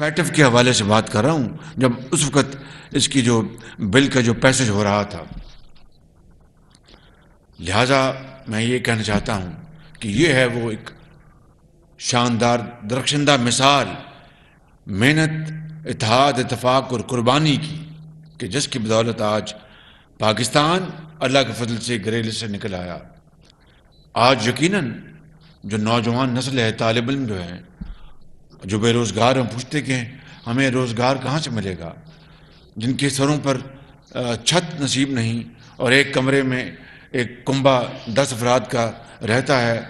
FATF کے حوالے سے بات کر رہا ہوں جب اس وقت اس کی جو بل کا جو پیسج ہو رہا تھا. لہذا میں یہ کہنا چاہتا ہوں کہ یہ ہے وہ ایک شاندار درخشندہ مثال محنت، اتحاد، اتفاق اور قربانی کی، کہ جس کی بدولت آج پاکستان اللہ کے فضل سے گریل سے نکل آیا. آج یقیناً جو نوجوان نسل ہے، طالب علم جو ہیں، جو بے روزگار ہیں، پوچھتے کہ ہمیں روزگار کہاں سے ملے گا، جن کے سروں پر چھت نصیب نہیں اور ایک کمرے میں ایک کنبہ 10 افراد کا رہتا ہے.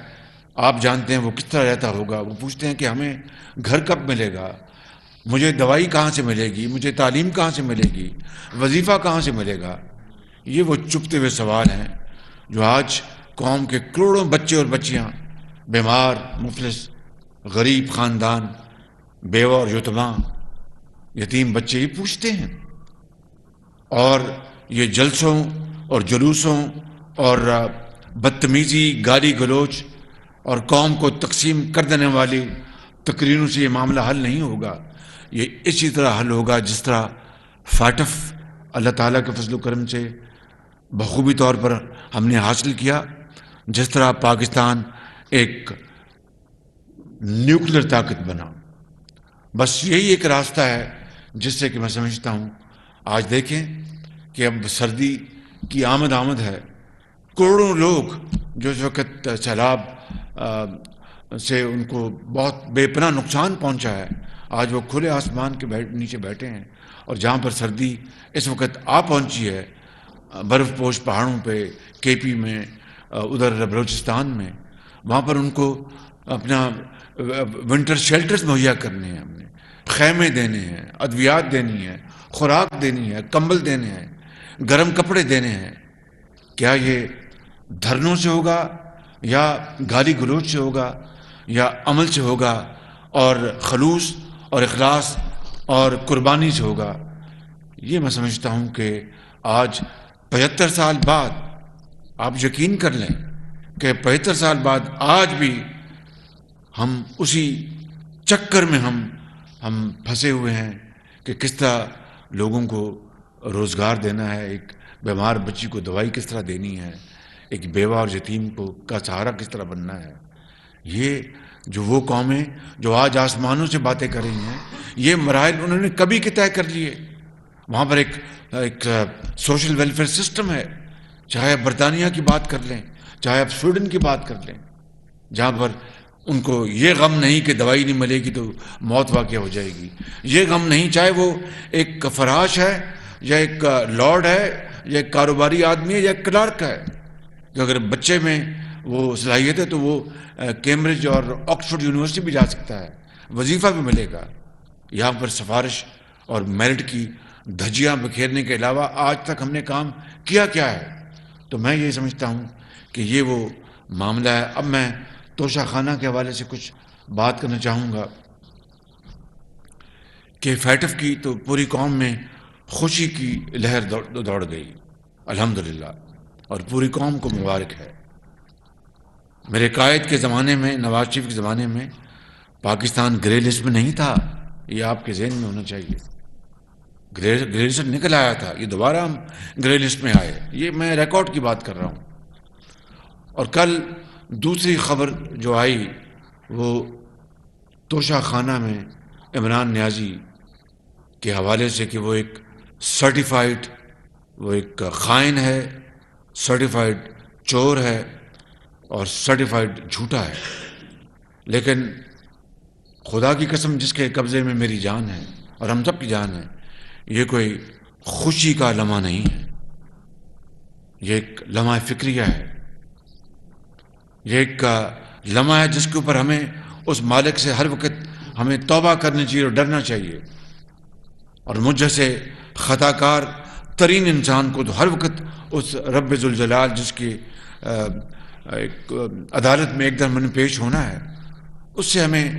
آپ جانتے ہیں وہ کس طرح رہتا ہوگا. وہ پوچھتے ہیں کہ ہمیں گھر کب ملے گا، مجھے دوائی کہاں سے ملے گی، مجھے تعلیم کہاں سے ملے گی، وظیفہ کہاں سے ملے گا. یہ وہ چھپتے ہوئے سوال ہیں جو آج قوم کے کروڑوں بچے اور بچیاں، بیمار، مفلس، غریب خاندان، بیوہ اور یتیماں، یتیم بچے یہ پوچھتے ہیں. اور یہ جلسوں اور جلوسوں اور بدتمیزی، گالی گلوچ اور قوم کو تقسیم کر دینے والی تقریروں سے یہ معاملہ حل نہیں ہوگا. یہ اسی طرح حل ہوگا جس طرح فاٹف اللہ تعالیٰ کے فضل و کرم سے بخوبی طور پر ہم نے حاصل کیا. جس طرح پاکستان ایک نیوکلیر طاقت بنا. بس یہی ایک راستہ ہے جس سے کہ میں سمجھتا ہوں آج دیکھیں کہ اب سردی کی آمد ہے. کروڑوں لوگ جو اس وقت سیلاب سے ان کو بہت بے پناہ نقصان پہنچا ہے، آج وہ کھلے آسمان کے نیچے بیٹھے ہیں. اور جہاں پر سردی اس وقت پہنچی ہے، برف پوش پہاڑوں پہ، کے پی میں، ادھر بلوچستان میں، وہاں پر ان کو اپنا ونٹر شیلٹرز مہیا کرنے ہیں، ہم نے خیمے دینے ہیں، ادویات دینی ہے، خوراک دینی ہے، کمبل دینے ہیں، گرم کپڑے دینے ہیں. کیا یہ دھرنوں سے ہوگا یا گالی گلوچ سے ہوگا یا عمل سے ہوگا اور خلوص اور اخلاص اور قربانی سے ہوگا؟ یہ میں سمجھتا ہوں کہ آج 75 سال بعد آپ یقین کر لیں کہ 75 سال بعد آج بھی ہم اسی چکر میں ہم پھنسے ہوئے ہیں کہ کس طرح لوگوں کو روزگار دینا ہے، ایک بیمار بچی کو دوائی کس طرح دینی ہے، ایک بیوہ اور یتیم کا سہارا کس طرح بننا ہے. یہ جو وہ قومیں جو آج آسمانوں سے باتیں کر رہی ہیں، یہ مراحل انہوں نے کبھی کے طے کر لیے. وہاں پر ایک سوشل ویلفیئر سسٹم ہے، چاہے آپ برطانیہ کی بات کر لیں، چاہے آپ سویڈن کی بات کر لیں، جہاں پر ان کو یہ غم نہیں کہ دوائی نہیں ملے گی تو موت واقع ہو جائے گی. یہ غم نہیں، چاہے وہ ایک فراش ہے یا ایک لارڈ ہے یا ایک کاروباری آدمی ہے یا ایک کلرک ہے، کہ اگر بچے میں وہ صلاحیت ہے تو وہ کیمبرج اور آکسفورڈ یونیورسٹی بھی جا سکتا ہے، وظیفہ بھی ملے گا. یہاں پر سفارش اور میرٹ کی دھجیاں بکھیرنے کے علاوہ آج تک ہم نے کام کیا ہے؟ تو میں یہ سمجھتا ہوں کہ یہ وہ معاملہ ہے. اب میں توشہ خانہ کے حوالے سے کچھ بات کرنا چاہوں گا کہ فیٹف کی تو پوری قوم میں خوشی کی لہر دوڑ گئی الحمدللہ، اور پوری قوم کو مبارک ہے. میرے قائد کے زمانے میں، نواز شریف کے زمانے میں پاکستان گرے لسٹ میں نہیں تھا. یہ آپ کے ذہن میں ہونا چاہیے. گرے لسٹ نکل آیا تھا، یہ دوبارہ ہم گرے لسٹ میں آئے. یہ میں ریکارڈ کی بات کر رہا ہوں. اور کل دوسری خبر جو آئی وہ توشہ خانہ میں عمران نیازی کے حوالے سے کہ وہ ایک سرٹیفائڈ، وہ ایک خائن ہے، سرٹیفائڈ چور ہے اور سرٹیفائڈ جھوٹا ہے. لیکن خدا کی قسم جس کے قبضے میں میری جان ہے اور ہم سب کی جان ہے، یہ کوئی خوشی کا لمحہ نہیں ہے، یہ ایک لمحہ فکریہ ہے. یہ ایک لمحہ ہے جس کے اوپر ہمیں اس مالک سے ہر وقت ہمیں توبہ کرنی چاہیے اور ڈرنا چاہیے. اور مجھ جیسے خطا کار ترین انسان کو تو ہر وقت اس رب ذوالجلال جس کی ایک عدالت میں ایک دم ہمیں پیش ہونا ہے، اس سے ہمیں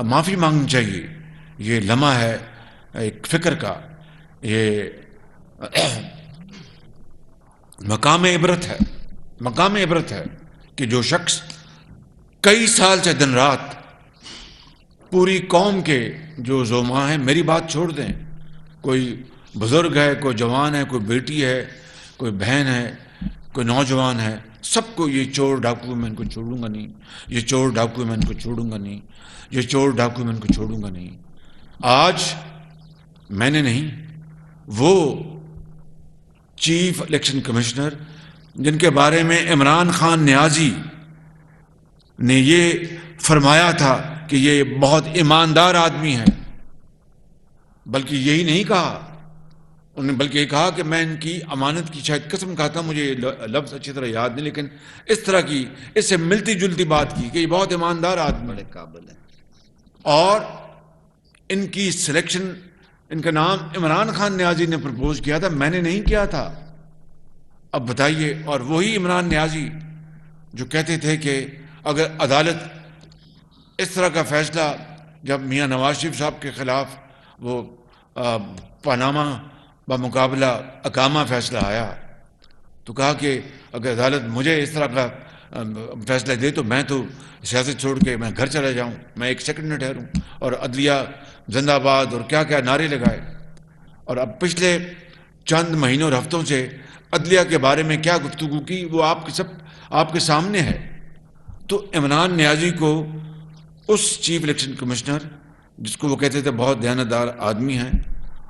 معافی مانگنی چاہیے. یہ لمحہ ہے ایک فکر کا، یہ مقام عبرت ہے. مقام عبرت ہے کہ جو شخص کئی سال سے دن رات پوری قوم کے جو زوما ہیں میری بات چھوڑ دیں، کوئی بزرگ ہے، کوئی جوان ہے، کوئی بیٹی ہے، کوئی بہن ہے، کوئی نوجوان ہے، سب کو یہ چور ڈاکو میں ان کو چھوڑوں گا نہیں، یہ چور ڈاکو میں ان کو چھوڑوں گا نہیں، یہ چور ڈاکو میں ان کو چھوڑوں گا نہیں۔ آج میں نے نہیں، وہ چیف الیکشن کمشنر جن کے بارے میں عمران خان نیازی نے یہ فرمایا تھا کہ یہ بہت ایماندار آدمی ہے، بلکہ یہی نہیں کہا، انہوں نے بلکہ یہ کہا کہ میں ان کی امانت کی شاید قسم کھاتا ہوں، مجھے لفظ اچھی طرح یاد نہیں، لیکن اس طرح کی اس سے ملتی جلتی بات کی کہ یہ بہت ایماندار آدمی، بڑے قابل ہے، اور ان کی سلیکشن، ان کا نام عمران خان نیازی نے پرپوز کیا تھا، میں نے نہیں کیا تھا۔ اب بتائیے، اور وہی عمران نیازی جو کہتے تھے کہ اگر عدالت اس طرح کا فیصلہ، جب میاں نواز شریف صاحب کے خلاف وہ پاناما بمقابلہ اقامہ فیصلہ آیا تو کہا کہ اگر عدالت مجھے اس طرح کا فیصلہ دے تو میں تو سیاست چھوڑ کے میں گھر چلا جاؤں، میں ایک سیکنڈ نہ ٹھہروں، اور عدلیہ زندہ باد اور کیا کیا نعرے لگائے۔ اور اب پچھلے چند مہینوں اور ہفتوں سے عدلیہ کے بارے میں کیا گفتگو کی وہ آپ کے سامنے ہے۔ تو عمران نیازی کو اس چیف الیکشن کمشنر جس کو وہ کہتے تھے بہت دیانتدار آدمی ہیں،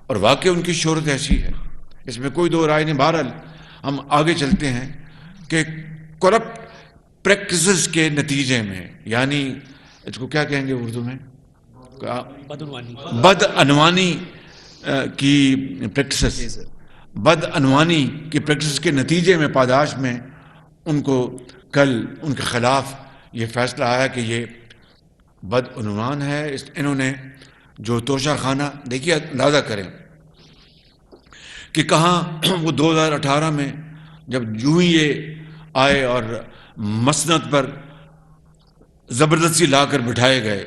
اور واقعی ان کی شہرت ایسی ہے، اس میں کوئی دو رائے نہیں۔ بہرحال ہم آگے چلتے ہیں کہ کرپٹ پریکٹسز کے نتیجے میں، یعنی اس کو کیا کہیں گے اردو میں، بدعنوانی کی پریکٹسز، بدعنوانی کی پریکٹسز کے نتیجے میں پاداش میں ان کو کل ان کے خلاف یہ فیصلہ آیا کہ یہ بدعنوان ہے۔ انہوں نے جو توشہ خانہ، دیکھیے اندازہ کریں کہ کہاں وہ 2018 میں جب یوں ہی یہ آئے اور مسند پر زبردستی لا کر بٹھائے گئے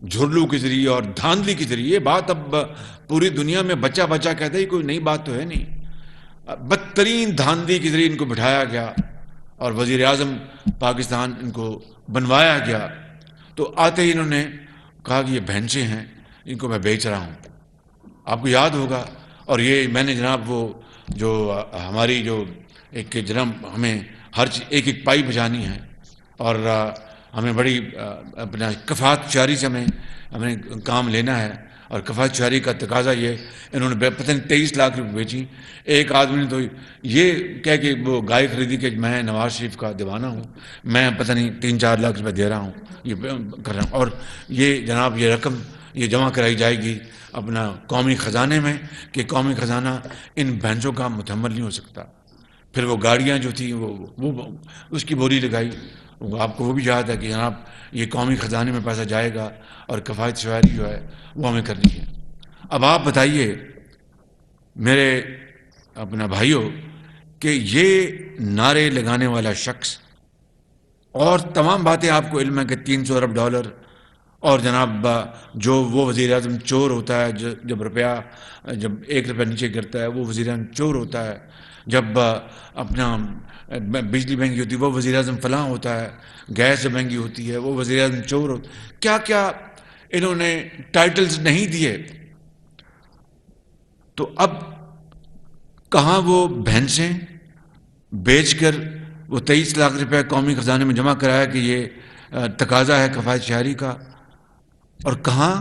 جھرلو کے ذریعے اور دھاندلی کے ذریعے، یہ بات اب پوری دنیا میں بچہ بچہ کہتا ہے، کوئی نئی بات تو ہے نہیں، بدترین دھاندلی کے ذریعے ان کو بٹھایا گیا اور وزیر اعظم پاکستان ان کو بنوایا گیا۔ تو آتے ہی انہوں نے کہا کہ یہ بھینسے ہیں، ان کو میں بیچ رہا ہوں۔ آپ کو یاد ہوگا، اور یہ میں نے جناب وہ جو ہماری جو ایک جناب ہمیں ہر چیز ایک ایک پائی بجانی ہے، اور ہمیں بڑی اپنا کفایت شعری سے ہمیں کام لینا ہے، اور کفایت شعری کا تقاضا یہ، انہوں نے پتہ نہیں 23 لاکھ روپے بیچی۔ ایک آدمی نے تو یہ کہہ کہ وہ گائے خریدی کہ میں نواز شریف کا دیوانہ ہوں، میں پتہ نہیں 3-4 لاکھ روپے دے رہا ہوں، یہ کر رہا ہوں، اور یہ جناب یہ رقم یہ جمع کرائی جائے گی اپنا قومی خزانے میں، کہ قومی خزانہ ان بھینسوں کا متحمل نہیں ہو سکتا۔ پھر وہ گاڑیاں جو تھیں وہ اس کی بولی لگائی، آپ کو وہ بھی یاد ہے کہ جناب یہ قومی خزانے میں پیسہ جائے گا اور کفایت شعری جو ہے وہ ہمیں کرنی ہے۔ اب آپ بتائیے میرے اپنا بھائیوں کہ یہ نعرے لگانے والا شخص، اور تمام باتیں آپ کو علم ہے کہ 300 ارب ڈالر، اور جناب جو وہ وزیر اعظم چور ہوتا ہے، جب 1 روپیہ نیچے گرتا ہے وہ وزیر اعظم چور ہوتا ہے، جب اپنا بجلی مہنگی ہوتی ہے وہ وزیر اعظم فلاں ہوتا ہے، گیس جب مہنگی ہوتی ہے وہ وزیر اعظم چور ہوتا ہے، کیا کیا انہوں نے ٹائٹلز نہیں دیے۔ تو اب کہاں وہ بھینسیں بیچ کر وہ 23 لاکھ روپے قومی خزانے میں جمع کرایا کہ یہ تقاضا ہے کفایت شعری کا، اور کہاں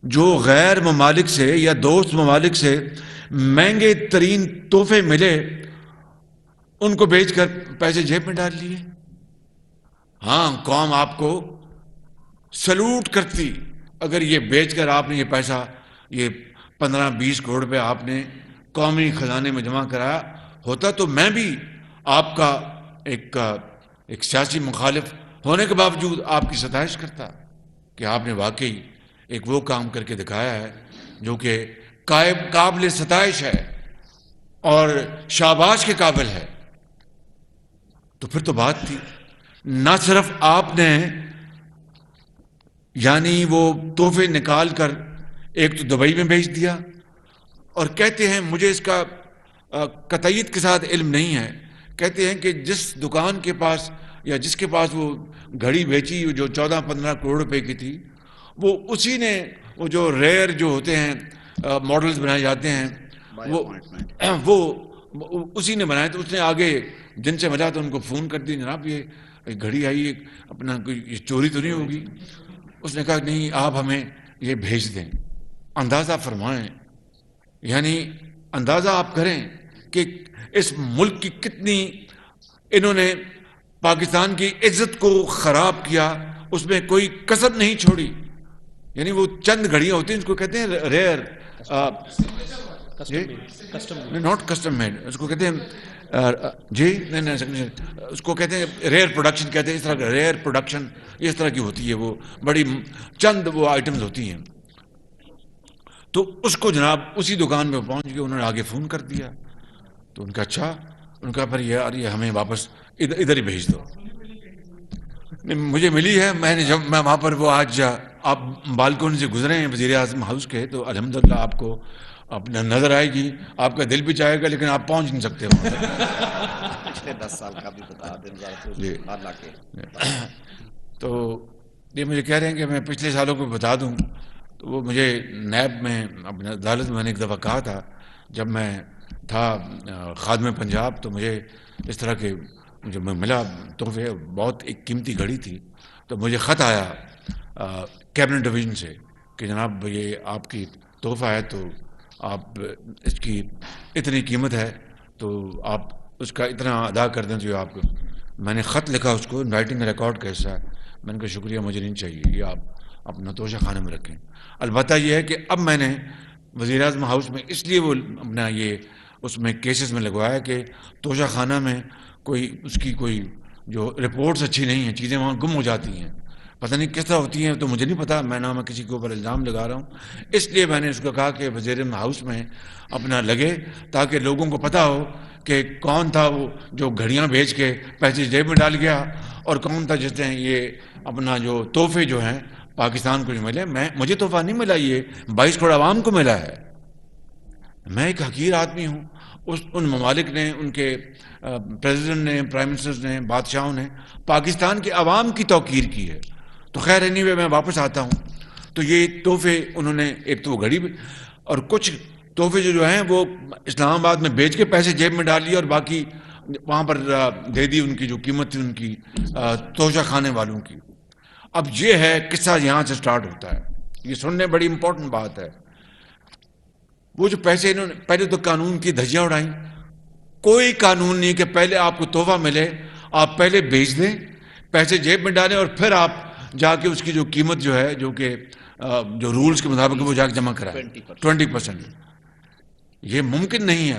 جو غیر ممالک سے یا دوست ممالک سے مہنگے ترین تحفے ملے ان کو بیچ کر پیسے جیب میں ڈال لیے۔ ہاں، قوم آپ کو سلوٹ کرتی اگر یہ بیچ کر آپ نے یہ پیسہ، یہ 15-20 کروڑ روپے آپ نے قومی خزانے میں جمع کرایا ہوتا، تو میں بھی آپ کا ایک سیاسی مخالف ہونے کے باوجود آپ کی ستائش کرتا کہ آپ نے واقعی ایک وہ کام کر کے دکھایا ہے جو کہ قابل ستائش ہے اور شاباش کے قابل ہے۔ تو پھر تو بات تھی، نہ صرف آپ نے یعنی وہ تحفے نکال کر ایک تو دبئی میں بھیج دیا، اور کہتے ہیں مجھے اس کا قطعیت کے ساتھ علم نہیں ہے، کہتے ہیں کہ جس دکان کے پاس یا جس کے پاس وہ گھڑی بیچی جو 14-15 کروڑ روپے کی تھی، وہ اسی نے وہ جو ریئر جو ہوتے ہیں ماڈلز بنائے جاتے ہیں وہ اسی نے بنائے. تو اس نے آگے جن سے ملا تو ان کو فون کر دی, جناب یہ گھڑی آئی اپنا کوئی چوری تو نہیں ہوگی؟ اس نے کہا نہیں, آپ ہمیں یہ بھیج دیں. اندازہ فرمائیں, یعنی اندازہ آپ کریں کہ اس ملک کی کتنی انہوں نے پاکستان کی عزت کو خراب کیا, اس میں کوئی کسر نہیں چھوڑی. یعنی وہ چند گھڑیاں ہوتی ہیں اس کو کہتے ہیں ریئر, ناٹ کسٹم میڈ, اس کو کہتے ہیں جی نہیں, اس کو کہتے ہیں ریئر پروڈکشن کہتے ہیں. اس طرح ریئر پروڈکشن اس طرح کی ہوتی ہے, وہ بڑی چند وہ آئٹمز ہوتی ہیں. تو اس کو جناب اسی دکان میں پہنچ کے انہوں نے آگے فون کر دیا. تو ان کا اچھا, ان کا پھر یہ ہمیں واپس ادھر ہی بھیج دو. مجھے ملی ہے, میں نے جب میں وہاں پر وہ آج آپ بالکون سے گزرے ہیں وزیر اعظم ہاؤس کے, تو الحمدللہ آپ کو اپنا نظر آئے گی, آپ کا دل بھی چاہے گا, لیکن آپ پہنچ نہیں سکتے وہاں. پچھلے 10 سال کا بھی بتا دیں. تو یہ مجھے کہہ رہے ہیں کہ میں پچھلے سالوں کو بتا دوں. تو وہ مجھے نیب میں اپنے عدالت میں نے ایک دفعہ کہا تھا, جب میں تھا خادم پنجاب, تو مجھے اس طرح کے جب میں ملا تحفے, بہت ایک قیمتی گھڑی تھی. تو مجھے خط آیا کیبنٹ ڈویژن سے کہ جناب یہ آپ کی تحفہ ہے, تو آپ اس کی اتنی قیمت ہے, تو آپ اس کا اتنا ادا کر دیں. جو آپ, میں نے خط لکھا اس کو, رائٹنگ ریکارڈ کا حصہ ہے. میں نے کہا شکریہ, مجھے نہیں چاہیے, یہ آپ اپنا توشہ خانے میں رکھیں. البتہ یہ ہے کہ اب میں نے وزیر اعظم ہاؤس میں اس لیے وہ اپنا یہ اس میں کیسز میں لگوایا کہ توشہ خانہ میں کوئی اس کی کوئی جو رپورٹس اچھی نہیں ہیں, چیزیں وہاں گم ہو جاتی ہیں, پتہ نہیں کس طرح ہوتی ہیں, تو مجھے نہیں پتا, میں نہ کسی کے اوپر الزام لگا رہا ہوں. اس لیے میں نے اس کو کہا کہ وزیر اعظم ہاؤس میں اپنا لگے, تاکہ لوگوں کو پتہ ہو کہ کون تھا وہ جو گھڑیاں بیچ کے پیسے جیب میں ڈال گیا, اور کون تھا جس نے یہ اپنا جو تحفے جو ہیں پاکستان کو جو ملے. مجھے تحفہ نہیں ملا, یہ 22 کروڑ عوام کو ملا ہے. میں ایک حقیر آدمی ہوں. ان ممالک نے, ان کے پریزیڈنٹ نے, پرائم منسٹرز نے, بادشاہوں نے پاکستان کے عوام کی توقیر کی ہے. تو خیر اینی وے میں واپس آتا ہوں. تو یہ تحفے انہوں نے, ایک تو وہ گھڑی, اور کچھ تحفے جو ہیں وہ اسلام آباد میں بیچ کے پیسے جیب میں ڈال لیے, اور باقی وہاں پر دے دی ان کی جو قیمت تھی ان کی توشہ خانے والوں کی. اب یہ ہے قصہ, یہاں سے سٹارٹ ہوتا ہے. یہ سننے بڑی امپورٹنٹ بات ہے. وہ جو پیسے انہوں نے پہلے تو قانون کی دھجیاں اڑائیں. کوئی قانون نہیں کہ پہلے آپ کو تحفہ ملے, آپ پہلے بیچ دیں, پیسے جیب میں ڈالیں, اور پھر آپ جا کے اس کی جو قیمت جو ہے, جو کہ جو رولز کے مطابق وہ جا کے جمع کرائیں 20%. یہ ممکن نہیں ہے.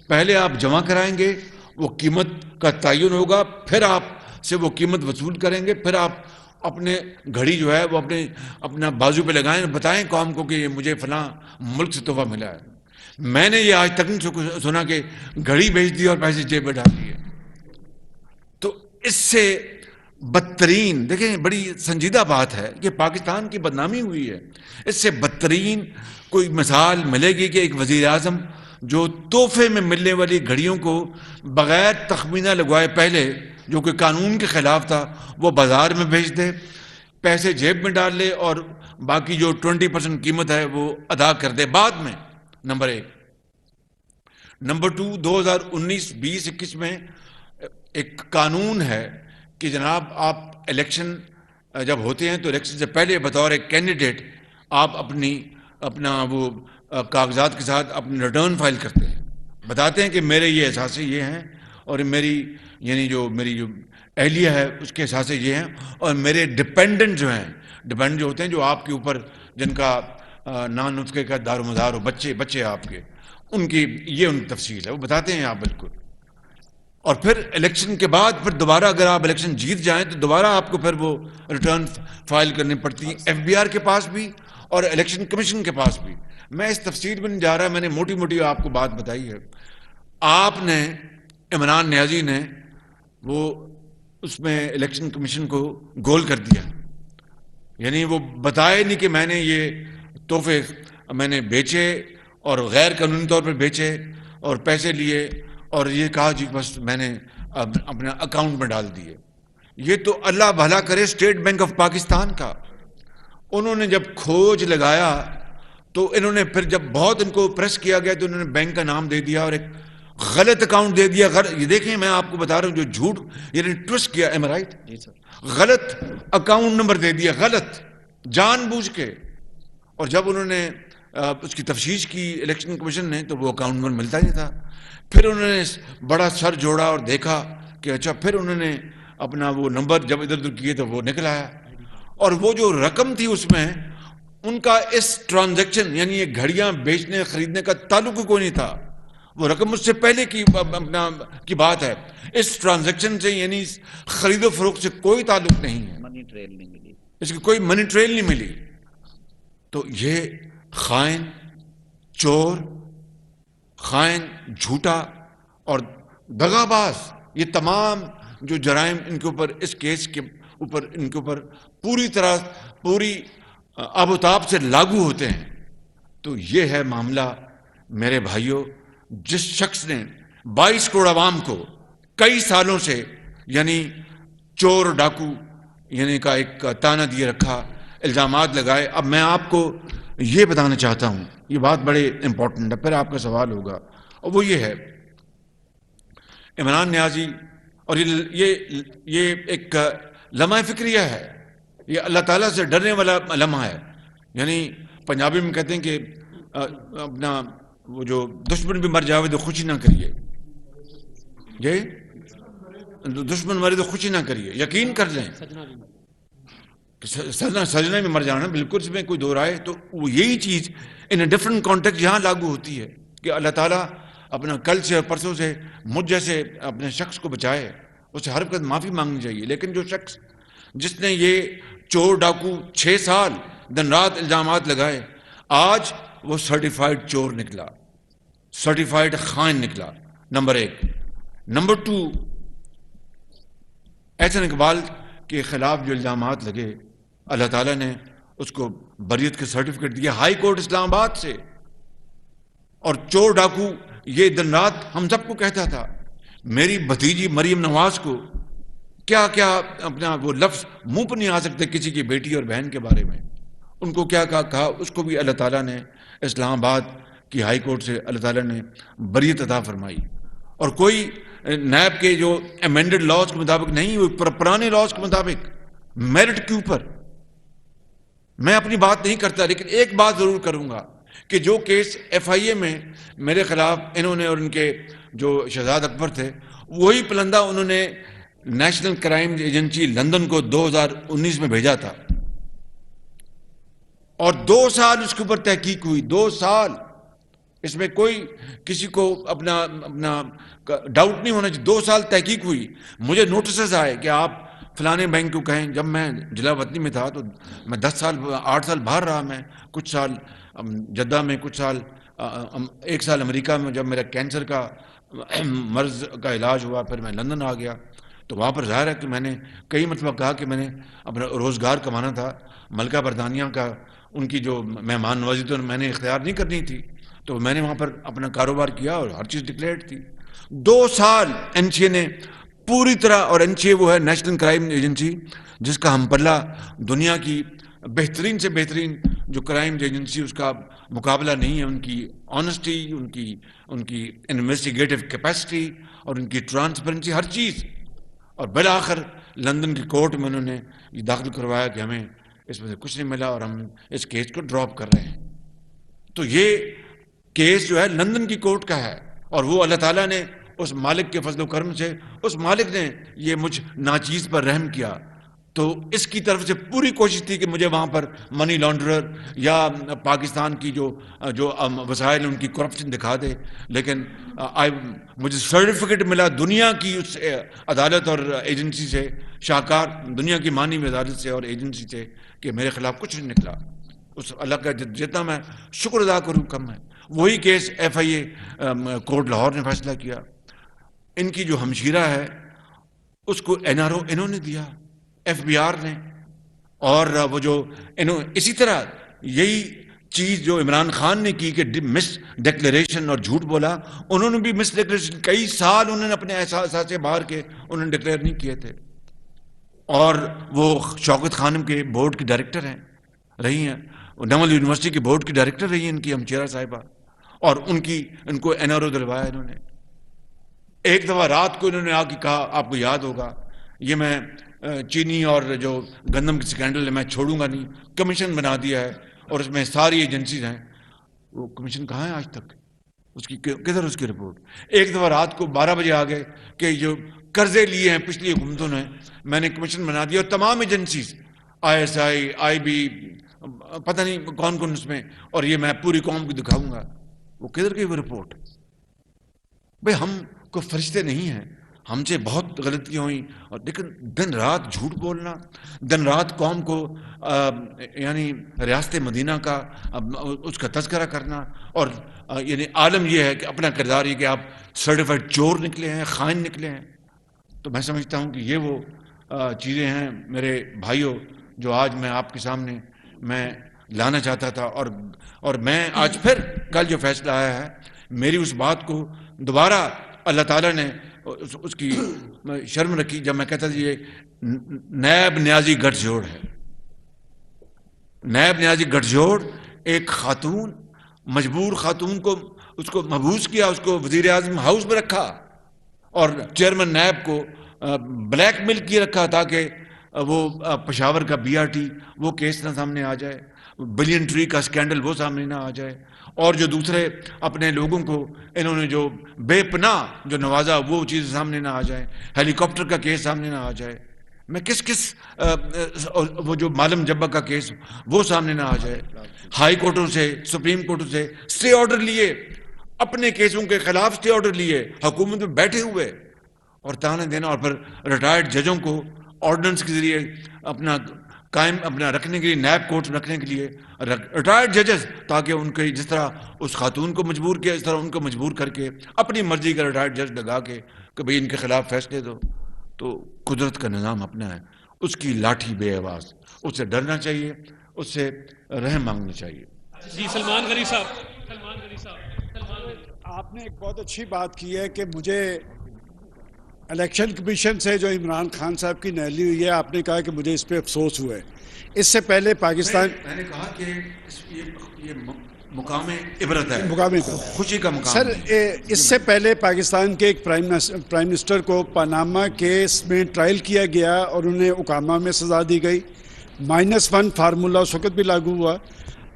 پہلے آپ جمع کرائیں گے, وہ قیمت کا تعین ہوگا, پھر آپ سے وہ قیمت وصول کریں گے, پھر آپ اپنے گھڑی جو ہے وہ اپنا بازو پہ لگائیں, بتائیں قوم کو کہ یہ مجھے فلاں ملک سے تحفہ ملا ہے. میں نے یہ آج تک نہیں سنا کہ گھڑی بیچ دی اور پیسے جیب میں ڈال دیے. تو اس سے بدترین, دیکھیں بڑی سنجیدہ بات ہے کہ پاکستان کی بدنامی ہوئی ہے. اس سے بدترین کوئی مثال ملے گی کہ ایک وزیر اعظم جو تحفے میں ملنے والی گھڑیوں کو بغیر تخمینہ لگوائے پہلے, جو کہ قانون کے خلاف تھا, وہ بازار میں بھیج دے, پیسے جیب میں ڈال لے, اور باقی جو 20% قیمت ہے وہ ادا کر دے بعد میں. نمبر 1. نمبر 2, 2019, 20, 21 میں ایک قانون ہے کہ جناب آپ الیکشن جب ہوتے ہیں تو الیکشن سے پہلے بطور ایک کینڈیڈیٹ آپ اپنا وہ کاغذات کے ساتھ اپنی ریٹرن فائل کرتے ہیں, بتاتے ہیں کہ میرے یہ اثاثے یہ ہیں, اور میری میری جو اہلیہ ہے اس کے اثاثے یہ ہیں, اور میرے ڈپینڈنٹ جو ہیں, ڈپینڈنٹ جو ہوتے ہیں جو آپ کے اوپر جن کا نان نطقے کا دار و مدار ہو, بچے آپ کے, ان کی یہ ان کی تفصیل ہے, وہ بتاتے ہیں آپ بالکل. اور پھر الیکشن کے بعد پھر دوبارہ اگر آپ الیکشن جیت جائیں تو دوبارہ آپ کو پھر وہ ریٹرن فائل کرنی پڑتی ہے, FBR کے پاس بھی اور الیکشن کمیشن کے پاس بھی. میں اس تفصیل میں نہیں جا رہا, میں نے موٹی موٹی آپ کو بات بتائی ہے. آپ نے, عمران نیازی نے, وہ اس میں الیکشن کمیشن کو گول کر دیا. یعنی وہ بتائے نہیں کہ میں نے یہ تحفے میں نے بیچے اور غیر قانونی طور پر بیچے اور پیسے لیے, اور یہ کہا جی بس میں نے اپنے اکاؤنٹ میں ڈال دیے. یہ تو اللہ بھلا کرے اسٹیٹ بینک آف پاکستان کا, انہوں نے جب کھوج لگایا تو انہوں نے پھر جب بہت ان کو پریس کیا گیا تو انہوں نے بینک کا نام دے دیا اور ایک غلط اکاؤنٹ دے دیا. یہ دیکھیں میں آپ کو بتا رہا ہوں جو جھوٹ یعنی ٹوسٹ کیا. Am right? جی سر. غلط اکاؤنٹ نمبر دے دیا, غلط, جان بوجھ کے. اور جب انہوں نے اس کی تفتیش کی الیکشن کمیشن نے تو وہ اکاؤنٹ نمبر ملتا نہیں تھا. پھر انہوں نے بڑا سر جوڑا اور دیکھا کہ اچھا, پھر انہوں نے اپنا وہ نمبر جب ادھر ادھر کیے تو وہ نکل آیا. اور وہ جو رقم تھی اس میں ان کا اس ٹرانزیکشن یعنی یہ گھڑیاں بیچنے خریدنے کا تعلق کوئی نہیں تھا. وہ رقم مجھ سے پہلے کی بات ہے. اس ٹرانزیکشن سے یعنی خرید و فروخت سے کوئی تعلق نہیں ہے. منی ٹریل نہیں ملی, اس کی کوئی منی ٹریل نہیں ملی. تو یہ خائن, چور, خائن, جھوٹا اور دغاباز, یہ تمام جو جرائم ان کے اوپر اس کیس کے اوپر ان کے اوپر پوری طرح پوری آب و تاب سے لاگو ہوتے ہیں. تو یہ ہے معاملہ میرے بھائیوں. جس شخص نے 22 کروڑ عوام کو کئی سالوں سے یعنی چور ڈاکو یعنی کا ایک تانا دیے رکھا, الزامات لگائے. اب میں آپ کو یہ بتانا چاہتا ہوں, یہ بات بڑے امپورٹنٹ ہے, پھر آپ کا سوال ہوگا, اور وہ یہ ہے عمران نیازی. اور یہ ایک لمحہ فکریہ ہے, یہ اللہ تعالیٰ سے ڈرنے والا لمحہ ہے. یعنی پنجابی میں کہتے ہیں کہ اپنا وہ جو دشمن بھی مر جاوے تو خوشی نہ کریے, یہ دشمن مرے تو خوشی نہ کریے. یقین کر لیں سجنا بھی مر جانا, بالکل اس میں کوئی دو رائے. تو وہ یہی چیز ان اے ڈفرنٹ کانٹیکسٹ یہاں لاگو ہوتی ہے کہ اللہ تعالیٰ اپنا کل سے اور پرسوں سے مجھ جیسے اپنے شخص کو بچائے, اسے ہر وقت معافی مانگنی چاہیے. لیکن جو شخص جس نے یہ چور ڈاکو 6 سال دن رات الزامات لگائے, آج وہ سرٹیفائیڈ چور نکلا, سرٹیفائیڈ خائن نکلا, نمبر 1. نمبر 2, احسن اقبال کے خلاف جو الزامات لگے اللہ تعالیٰ نے اس کو بریت کے سرٹیفکیٹ دیا ہائی کورٹ اسلام آباد سے. اور چور ڈاکو یہ دن رات ہم سب کو کہتا تھا. میری بھتیجی مریم نواز کو کیا کیا اپنا وہ لفظ منہ پر نہیں آ سکتے کسی کی بیٹی اور بہن کے بارے میں, ان کو کیا کہا, اس کو بھی اللہ تعالیٰ نے اسلام آباد کی ہائی کورٹ سے اللہ تعالیٰ نے بریت عطا فرمائی. اور کوئی نیب کے جو امینڈڈ لاز کے مطابق نہیں, وہ پرانے لاز کے مطابق میرٹ کے اوپر. میں اپنی بات نہیں کرتا, لیکن ایک بات ضرور کروں گا کہ جو کیس ایف آئی اے میں میرے خلاف انہوں نے اور ان کے جو شہزاد اکبر تھے, وہی پلندہ انہوں نے نیشنل کرائم ایجنسی لندن کو 2019 میں بھیجا تھا, اور 2 سال اس کے اوپر تحقیق ہوئی. 2 سال اس میں کوئی کسی کو اپنا ڈاؤٹ نہیں ہونا چاہیے. 2 سال تحقیق ہوئی. مجھے نوٹسز آئے کہ آپ فلانے بینک کو کہیں. جب میں ضلع وطنی میں تھا تو میں 8 سال باہر رہا, میں کچھ سال جدہ میں, کچھ سال 1 سال امریکہ میں. جب میرا کینسر کا مرض کا علاج ہوا پھر میں لندن آ گیا, تو وہاں پر ظاہر ہے کہ میں نے کئی مرتبہ کہا کہ میں نے اپنا روزگار کمانا تھا. ملکہ برطانیہ کا ان کی جو مہمان نوازی تو میں نے اختیار نہیں کرنی تھی, تو میں نے وہاں پر اپنا کاروبار کیا اور ہر چیز ڈکلیئرڈ تھی. 2 سال این سی اے نے پوری طرح, اور این سی اے وہ ہے نیشنل کرائم ایجنسی جس کا ہم پلہ دنیا کی بہترین سے بہترین جو کرائم ایجنسی اس کا مقابلہ نہیں ہے. ان کی آنیسٹی, ان کی انویسٹیگیٹو کیپیسٹی اور ان کی ٹرانسپیرنسی, ہر چیز. اور بالآخر لندن کی کورٹ میں انہوں نے یہ داخل کروایا کہ ہمیں اس میں سے کچھ نہیں ملا اور ہم اس کیس کو ڈراپ کر رہے ہیں. تو یہ کیس جو ہے لندن کی کورٹ کا ہے, اور وہ اللہ تعالیٰ نے اس مالک کے فضل و کرم سے, اس مالک نے یہ مجھ ناچیز پر رحم کیا. تو اس کی طرف سے پوری کوشش تھی کہ مجھے وہاں پر منی لانڈرر یا پاکستان کی جو وسائل ان کی کرپشن دکھا دے. لیکن مجھے سرٹیفکیٹ ملا دنیا کی اس عدالت اور ایجنسی سے, شاہکار دنیا کی مانی میں عدالت سے اور ایجنسی سے, کہ میرے خلاف کچھ نہیں نکلا. اس اللہ کا جتنا میں شکر ادا کروں کم ہے. وہی case F I A court Lahore نے فیصلہ کیا. ان کی جو ہمشیرہ ہے اس کو این آر او انہوں نے دیا, ایف بی آر نے. اور وہ جو اسی طرح یہی چیز جو عمران خان نے کی کہ مس ڈکلیریشن اور جھوٹ بولا, انہوں نے بھی مس ڈکلیریشن کئی سال انہوں نے اپنے احساسات سے باہر کے انہوں نے ڈکلیئر نہیں کیے تھے. اور وہ شوکت خانم کے بورڈ کے ڈائریکٹر ہیں, رہی ہیں, نمل یونیورسٹی کے بورڈ کی ڈائریکٹر رہی ہیں ان کی ہمچیرہ صاحبہ, اور ان کو NRO دلوایا انہوں نے. ایک دفعہ رات کو انہوں نے آ کے کہا, آپ کو یاد ہوگا, یہ میں چینی اور جو گندم کی سکینڈل ہے میں چھوڑوں گا نہیں, کمیشن بنا دیا ہے اور اس میں ساری ایجنسیز ہیں. وہ کمیشن کہاں ہے آج تک, اس کی کدھر اس کی رپورٹ؟ ایک دفعہ رات کو 12 بجے آ گئے کہ جو قرضے لیے ہیں پچھلی حکومتوں نے, میں نے کمیشن بنا دیا اور تمام ایجنسیز ISI IB پتہ نہیں کون کون اس میں, اور یہ میں پوری قوم کو دکھاؤں گا. وہ کدھر گئی وہ رپورٹ؟ بھئی ہم کو فرشتے نہیں ہیں, ہم سے بہت غلطیاں ہوئیں, اور لیکن دن رات جھوٹ بولنا, دن رات قوم کو یعنی ریاست مدینہ کا اس کا تذکرہ کرنا, اور یعنی عالم یہ ہے کہ اپنا کردار یہ کہ آپ سرٹیفائڈ چور نکلے ہیں, خائن نکلے ہیں. تو میں سمجھتا ہوں کہ یہ وہ چیزیں ہیں میرے بھائیوں جو آج میں آپ کے سامنے میں لانا چاہتا تھا. اور میں آج پھر کل جو فیصلہ آیا ہے, میری اس بات کو دوبارہ اللہ تعالیٰ نے اس کی شرم رکھی جب میں کہتا تھا یہ نیب نیازی گٹھ جوڑ ہے. نیب نیازی گٹھ جوڑ, ایک خاتون, مجبور خاتون کو اس کو محبوس کیا, اس کو وزیر اعظم ہاؤس میں رکھا اور چیئرمین نیب کو بلیک میل کیے رکھا تاکہ وہ پشاور کا BRT وہ کیس نہ سامنے آ جائے, بلین ٹری کا سکینڈل وہ سامنے نہ آ جائے, اور جو دوسرے اپنے لوگوں کو انہوں نے جو بے پناہ جو نوازا وہ چیز سامنے نہ آ جائے, ہیلی کاپٹر کا کیس سامنے نہ آ جائے, میں کس وہ جو معلم جبہ کا کیس وہ سامنے نہ آ جائے. ہائی کورٹوں سے, سپریم کورٹوں سے سٹے آرڈر لیے, اپنے کیسوں کے خلاف سٹے آرڈر لیے, حکومت میں بیٹھے ہوئے, اور تانے دینا, اور پھر ریٹائرڈ ججوں کو آرڈننس کے ذریعے اپنا قائم اپنا رکھنے کے لیے, نیب کورٹ رکھنے کے لیے ریٹائرڈ ججز, تاکہ ان کے جس طرح اس خاتون کو مجبور کیا اس طرح ان کو مجبور کر کے اپنی مرضی کا ریٹائرڈ جج لگا کے کہ بھئی ان کے خلاف فیصلے دو. تو قدرت کا نظام اپنا ہے, اس کی لاٹھی بے آواز, اس سے ڈرنا چاہیے, اس سے رحم مانگنا چاہیے. جی سلمان غنی صاحب. آپ نے ایک بہت اچھی بات کی ہے کہ مجھے الیکشن کمیشن سے جو عمران خان صاحب کی نااہلی ہوئی ہے, آپ نے کہا کہ مجھے اس پہ افسوس ہوا ہے. اس سے پہلے پاکستان, میں نے کہا کہ یہ مقام عبرت ہے, مقام خوشی کا مقام. سر اس سے پہلے پاکستان کے ایک پرائم منسٹر کو پاناما کیس میں ٹرائل کیا گیا اور انہیں اقامہ میں سزا دی گئی. -1 فارمولہ اس وقت بھی لاگو ہوا,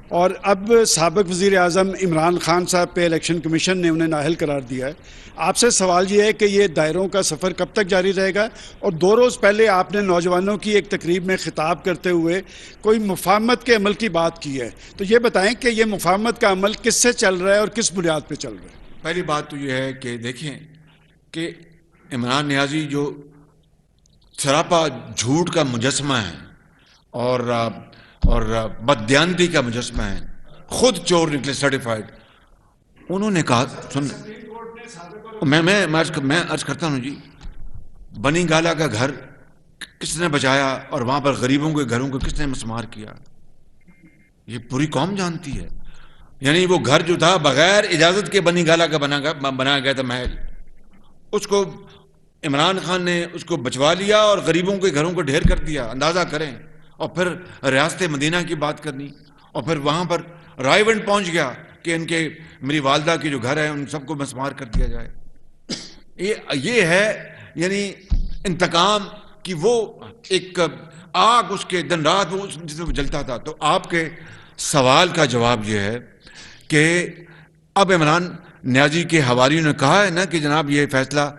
اور اب سابق وزیر اعظم عمران خان صاحب پہ الیکشن کمیشن نے انہیں نااہل قرار دیا ہے. آپ سے سوال یہ ہے کہ یہ دائروں کا سفر کب تک جاری رہے گا؟ اور 2 روز پہلے آپ نے نوجوانوں کی ایک تقریب میں خطاب کرتے ہوئے کوئی مفاہمت کے عمل کی بات کی ہے, تو یہ بتائیں کہ یہ مفاہمت کا عمل کس سے چل رہا ہے اور کس بنیاد پہ چل رہا ہے؟ پہلی بات تو یہ ہے کہ دیکھیں کہ عمران نیازی جو سراپا جھوٹ کا مجسمہ ہے اور بددیانتی کا مجسمہ ہے, خود چور نکلے سرٹیفائڈ. انہوں نے کہا, سن میں عرض کرتا ہوں جی, بنی گالا کا گھر کس نے بچایا اور وہاں پر غریبوں کے گھروں کو کس نے مسمار کیا, یہ پوری قوم جانتی ہے. یعنی وہ گھر جو تھا بغیر اجازت کے بنی گالا کا بنایا گیا تھا محل, اس کو عمران خان نے اس کو بچوا لیا اور غریبوں کے گھروں کو ڈھیر کر دیا. اندازہ کریں, اور پھر ریاست مدینہ کی بات کرنی, اور پھر وہاں پر رائے ونڈ پہنچ گیا کہ ان کے میری والدہ کے جو گھر ہے ان سب کو مسمار کر دیا جائے. یہ ہے یعنی انتقام کی وہ ایک آگ, اس کے دن رات وہ جس میں جلتا تھا. تو آپ کے سوال کا جواب یہ ہے کہ اب عمران نیازی کے حواریوں نے کہا ہے نا کہ جناب یہ فیصلہ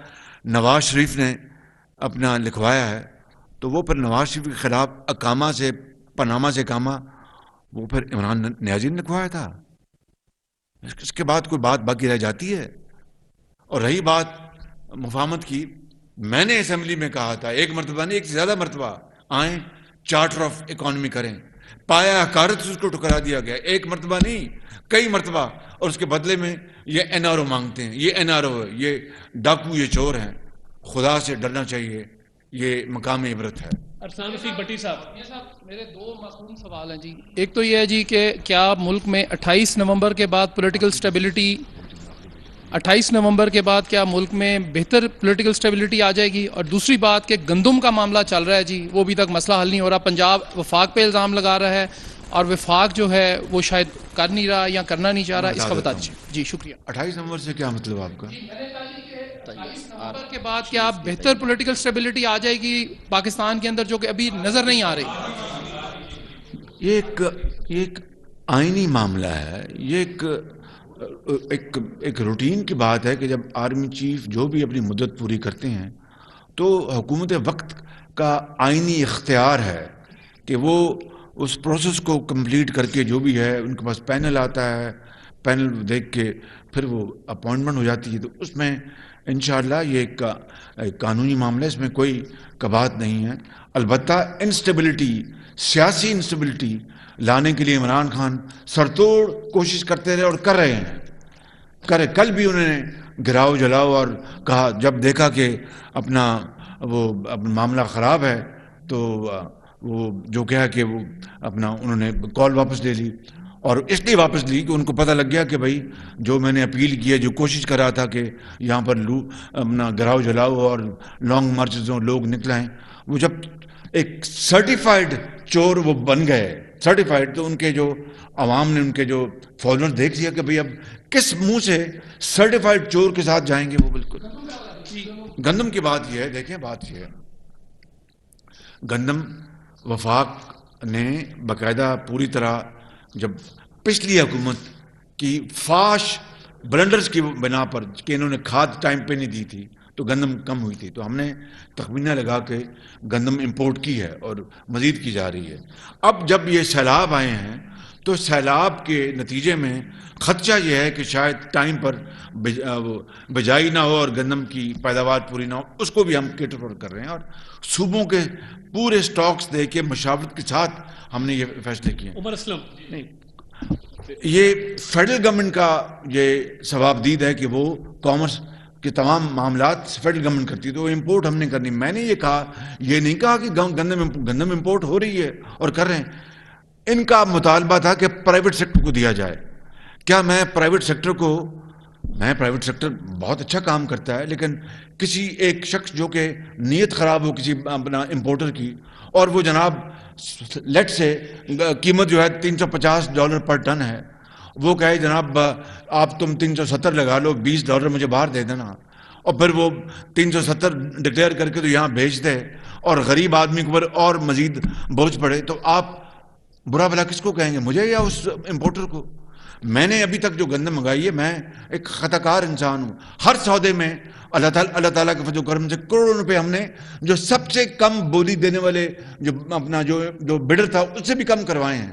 نواز شریف نے اپنا لکھوایا ہے, تو وہ پھر نواز شریف کے خلاف اقامہ سے پاناما سے اقامہ وہ پھر عمران نیازی نے لکھوایا تھا. اس کے بعد کوئی بات باقی رہ جاتی ہے؟ اور رہی بات مفاہمت کی, میں نے اسمبلی میں کہا تھا, ایک مرتبہ نہیں ایک سے زیادہ مرتبہ, آئیں چارٹر آف اکانومی کریں, پایا حکارت سے اس کو ٹکرا دیا گیا, ایک مرتبہ نہیں کئی مرتبہ, اور اس کے بدلے میں یہ NRO مانگتے ہیں. یہ NRO ہے, یہ ڈاکو, یہ چور ہیں. خدا سے ڈرنا چاہیے, یہ مقام عبرت ہے. ارسلان رفیق بٹی صاحب. یہ صاحب میرے 2 معصوم سوال ہیں جی. ایک تو یہ ہے جی کہ کیا ملک میں 28 نومبر کے بعد پولیٹیکل سٹیبلٹی 28 نومبر کے بعد کیا ملک میں بہتر پولیٹیکل سٹیبلٹی آ جائے گی؟ اور دوسری بات کہ گندم کا معاملہ چل رہا ہے جی, وہ ابھی تک مسئلہ حل نہیں ہو رہا. پنجاب وفاق پہ الزام لگا رہا ہے اور وفاق جو ہے وہ شاید کر نہیں رہا یا کرنا نہیں چاہ رہا, اس کا بتا دیجیے. جی شکریہ. 28 نومبر سے کیا مطلب آپ کا؟ نومبر کے بعد کیا بہتر پولیٹیکل سٹیبلٹی آ جائے گی پاکستان کے اندر جو کہ ابھی نظر نہیں آ رہی؟ یہ ایک آئینی معاملہ ہے. یہ ایک روٹین کی بات ہے کہ جب آرمی چیف جو بھی اپنی مدت پوری کرتے ہیں تو حکومت وقت کا آئینی اختیار ہے کہ وہ اس پروسیس کو کمپلیٹ کر کے جو بھی ہے ان کے پاس پینل آتا ہے, پینل دیکھ کے پھر وہ اپوائنٹمنٹ ہو جاتی ہے. تو اس میں انشاءاللہ یہ ایک قانونی معاملہ ہے, اس میں کوئی کبات نہیں ہے. البتہ انسٹیبلٹی, سیاسی انسٹیبلٹی لانے کے لیے عمران خان سرتوڑ کوشش کرتے رہے اور کر رہے ہیں. کل بھی انہوں نے گراؤ جلاؤ اور کہا, جب دیکھا کہ اپنا معاملہ خراب ہے تو وہ جو کہا کہ وہ انہوں نے کال واپس لے لی. اور اس لیے واپس لی کہ ان کو پتہ لگ گیا کہ بھائی جو میں نے اپیل کی ہے, جو کوشش کر رہا تھا کہ یہاں پر اپنا گراؤ جلاؤ اور لانگ مارچز لوگ نکلے ہیں, وہ جب ایک سرٹیفائڈ چور وہ بن گئے, سرٹیفائڈ, تو ان کے جو عوام نے, ان کے جو فالوورز دیکھ لیا کہ بھئی اب کس منہ سے سرٹیفائڈ چور کے ساتھ جائیں گے. وہ بالکل گندم کی بات یہ ہے, دیکھیں بات یہ ہے, گندم وفاق نے باقاعدہ پوری طرح جب پچھلی حکومت کی فاش بلنڈرز کی بنا پر کہ انہوں نے کھاد ٹائم پہ نہیں دی تھی تو گندم کم ہوئی تھی, تو ہم نے تخمینہ لگا کے گندم امپورٹ کی ہے اور مزید کی جا رہی ہے. اب جب یہ سیلاب آئے ہیں تو سیلاب کے نتیجے میں خدشہ یہ ہے کہ شاید ٹائم پر بجائی نہ ہو اور گندم کی پیداوار پوری نہ ہو. اس کو بھی ہم کیٹر فور کر رہے ہیں اور صوبوں کے پورے سٹاکس دے کے مشاورت کے ساتھ ہم نے یہ فیصلے کیے. عمر اسلم, نہیں, یہ فیڈرل گورنمنٹ کا یہ ثوابدید ہے کہ وہ کامرس کے تمام معاملات فیڈرل گورنمنٹ کرتی ہے, تو امپورٹ ہم نے کرنی. میں نے یہ کہا, یہ نہیں کہا کہ گندم امپورٹ ہو رہی ہے اور کر رہے ہیں. ان کا مطالبہ تھا کہ پرائیویٹ سیکٹر کو دیا جائے. کیا میں پرائیویٹ سیکٹر بہت اچھا کام کرتا ہے, لیکن کسی ایک شخص جو کہ نیت خراب ہو کسی اپنا امپورٹر کی, اور وہ جناب لیٹ سے قیمت جو ہے $350 پر ٹن ہے, وہ کہے جناب آپ تم 370 لگا لو, $20 مجھے باہر دے دینا, اور پھر وہ 370 ڈکلیئر کر کے تو یہاں بھیج دے اور غریب آدمی کے اوپر اور مزید بوجھ پڑے, تو آپ برا بھلا کس کو کہیں گے, مجھے یا اس امپورٹر کو؟ میں نے ابھی تک جو گندم منگائی ہے, میں ایک خطا کار انسان ہوں. ہر سودے میں اللہ تعالیٰ کے فضل و کرم سے کروڑوں روپے ہم نے جو سب سے کم بولی دینے والے جو اپنا جو بڈر تھا اس سے بھی کم کروائے ہیں,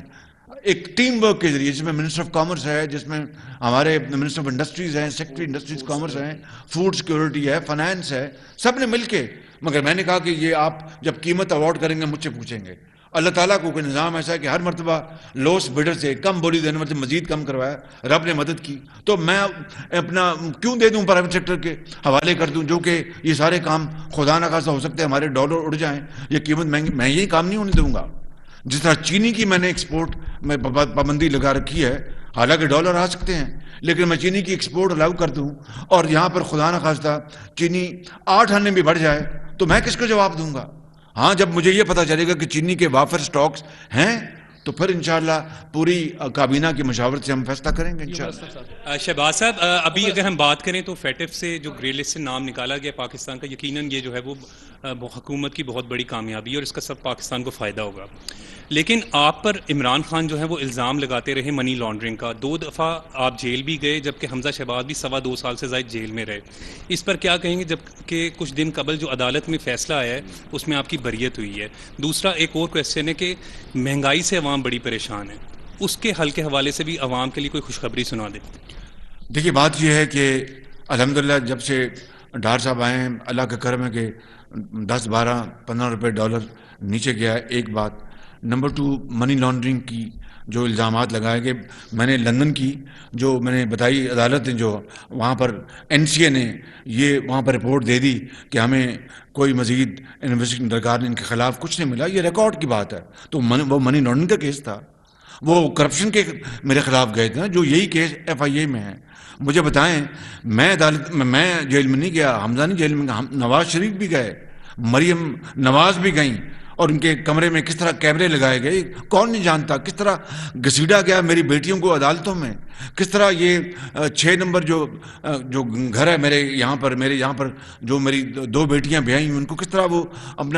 ایک ٹیم ورک کے ذریعے, جس میں منسٹر آف کامرس ہے, جس میں ہمارے منسٹر آف انڈسٹریز ہیں, سیکرٹری انڈسٹریز کامرس ہیں, فوڈ سیکورٹی ہے, فائنانس ہے, سب نے مل کے. مگر میں نے کہا کہ یہ آپ جب قیمت اوارڈ کریں گے مجھ سے پوچھیں گے. اللہ تعالیٰ کو کوئی نظام ایسا ہے کہ ہر مرتبہ لوس بڈر سے, کم بولی دینے والے سے مزید کم کروایا, رب نے مدد کی. تو میں اپنا کیوں دے دوں پرائیویٹ سیکٹر کے حوالے کر دوں, جو کہ یہ سارے کام خدا نخواستہ ہو سکتے ہیں ہمارے ڈالر اڑ جائیں, یہ قیمت مہنگی, میں یہی کام نہیں ہونے دوں گا. جس طرح چینی کی میں نے ایکسپورٹ میں پابندی لگا رکھی ہے, حالانکہ ڈالر آ سکتے ہیں, لیکن میں چینی کی ایکسپورٹ الاؤ کر دوں اور یہاں پر خدا نخواستہ چینی 8 آنے بھی بڑھ جائے, تو میں کس کو جواب دوں گا؟ ہاں, جب مجھے یہ پتہ چلے گا کہ چینی کے وافر سٹاکس ہیں تو پھر انشاءاللہ پوری کابینہ کی مشاورت سے ہم فیصلہ کریں گے انشاءاللہ. شہباز صاحب, ابھی اگر ہم بات کریں تو فیٹف سے جو گرے لسٹ سے نام نکالا گیا پاکستان کا, یقیناً یہ جو ہے وہ حکومت کی بہت بڑی کامیابی ہے اور اس کا سب پاکستان کو فائدہ ہوگا. لیکن آپ پر عمران خان جو ہے وہ الزام لگاتے رہے منی لانڈرنگ کا. 2 دفعہ آپ جیل بھی گئے, جبکہ حمزہ شہباز بھی 2.25 سال سے زائد جیل میں رہے. اس پر کیا کہیں گے, جبکہ کچھ دن قبل جو عدالت میں فیصلہ آیا ہے اس میں آپ کی بریت ہوئی ہے. دوسرا ایک اور کویسچن ہے کہ مہنگائی سے عوام بڑی پریشان ہے, اس کے حل کے حوالے سے بھی عوام کے لیے کوئی خوشخبری سنا دیں. دیکھیے بات یہ ہے کہ الحمدللہ جب سے ڈار صاحب آئے ہیں, اللہ کا کرم ہے کہ 10, 12, 15 روپے ڈالر نیچے گیا ہے. ایک بات. نمبر 2, منی لانڈرنگ کی جو الزامات لگائے گئے, میں نے لندن کی جو میں نے بتائی عدالت نے, جو وہاں پر NCA نے یہ وہاں پر رپورٹ دے دی کہ ہمیں کوئی مزید انویسٹیگیشن درکار ان کے خلاف کچھ نہیں ملا, یہ ریکارڈ کی بات ہے. تو وہ منی لانڈرنگ کا کیس تھا, وہ کرپشن کے میرے خلاف گئے تھے نا, جو یہی کیس FIA میں ہے. مجھے بتائیں, میں عدالت میں جیل میں نہیں گیا, حمزہ نہیں جیل میں گیا, نواز شریف بھی گئے, مریم نواز بھی گئیں, اور ان کے کمرے میں کس طرح کیمرے لگائے گئے کون نہیں جانتا, کس طرح گھسیٹا گیا میری بیٹیوں کو عدالتوں میں, کس طرح یہ 6 نمبر جو گھر ہے میرے یہاں پر جو میری 2 بیٹیاں بیائی ہیں, ان کو کس طرح وہ ان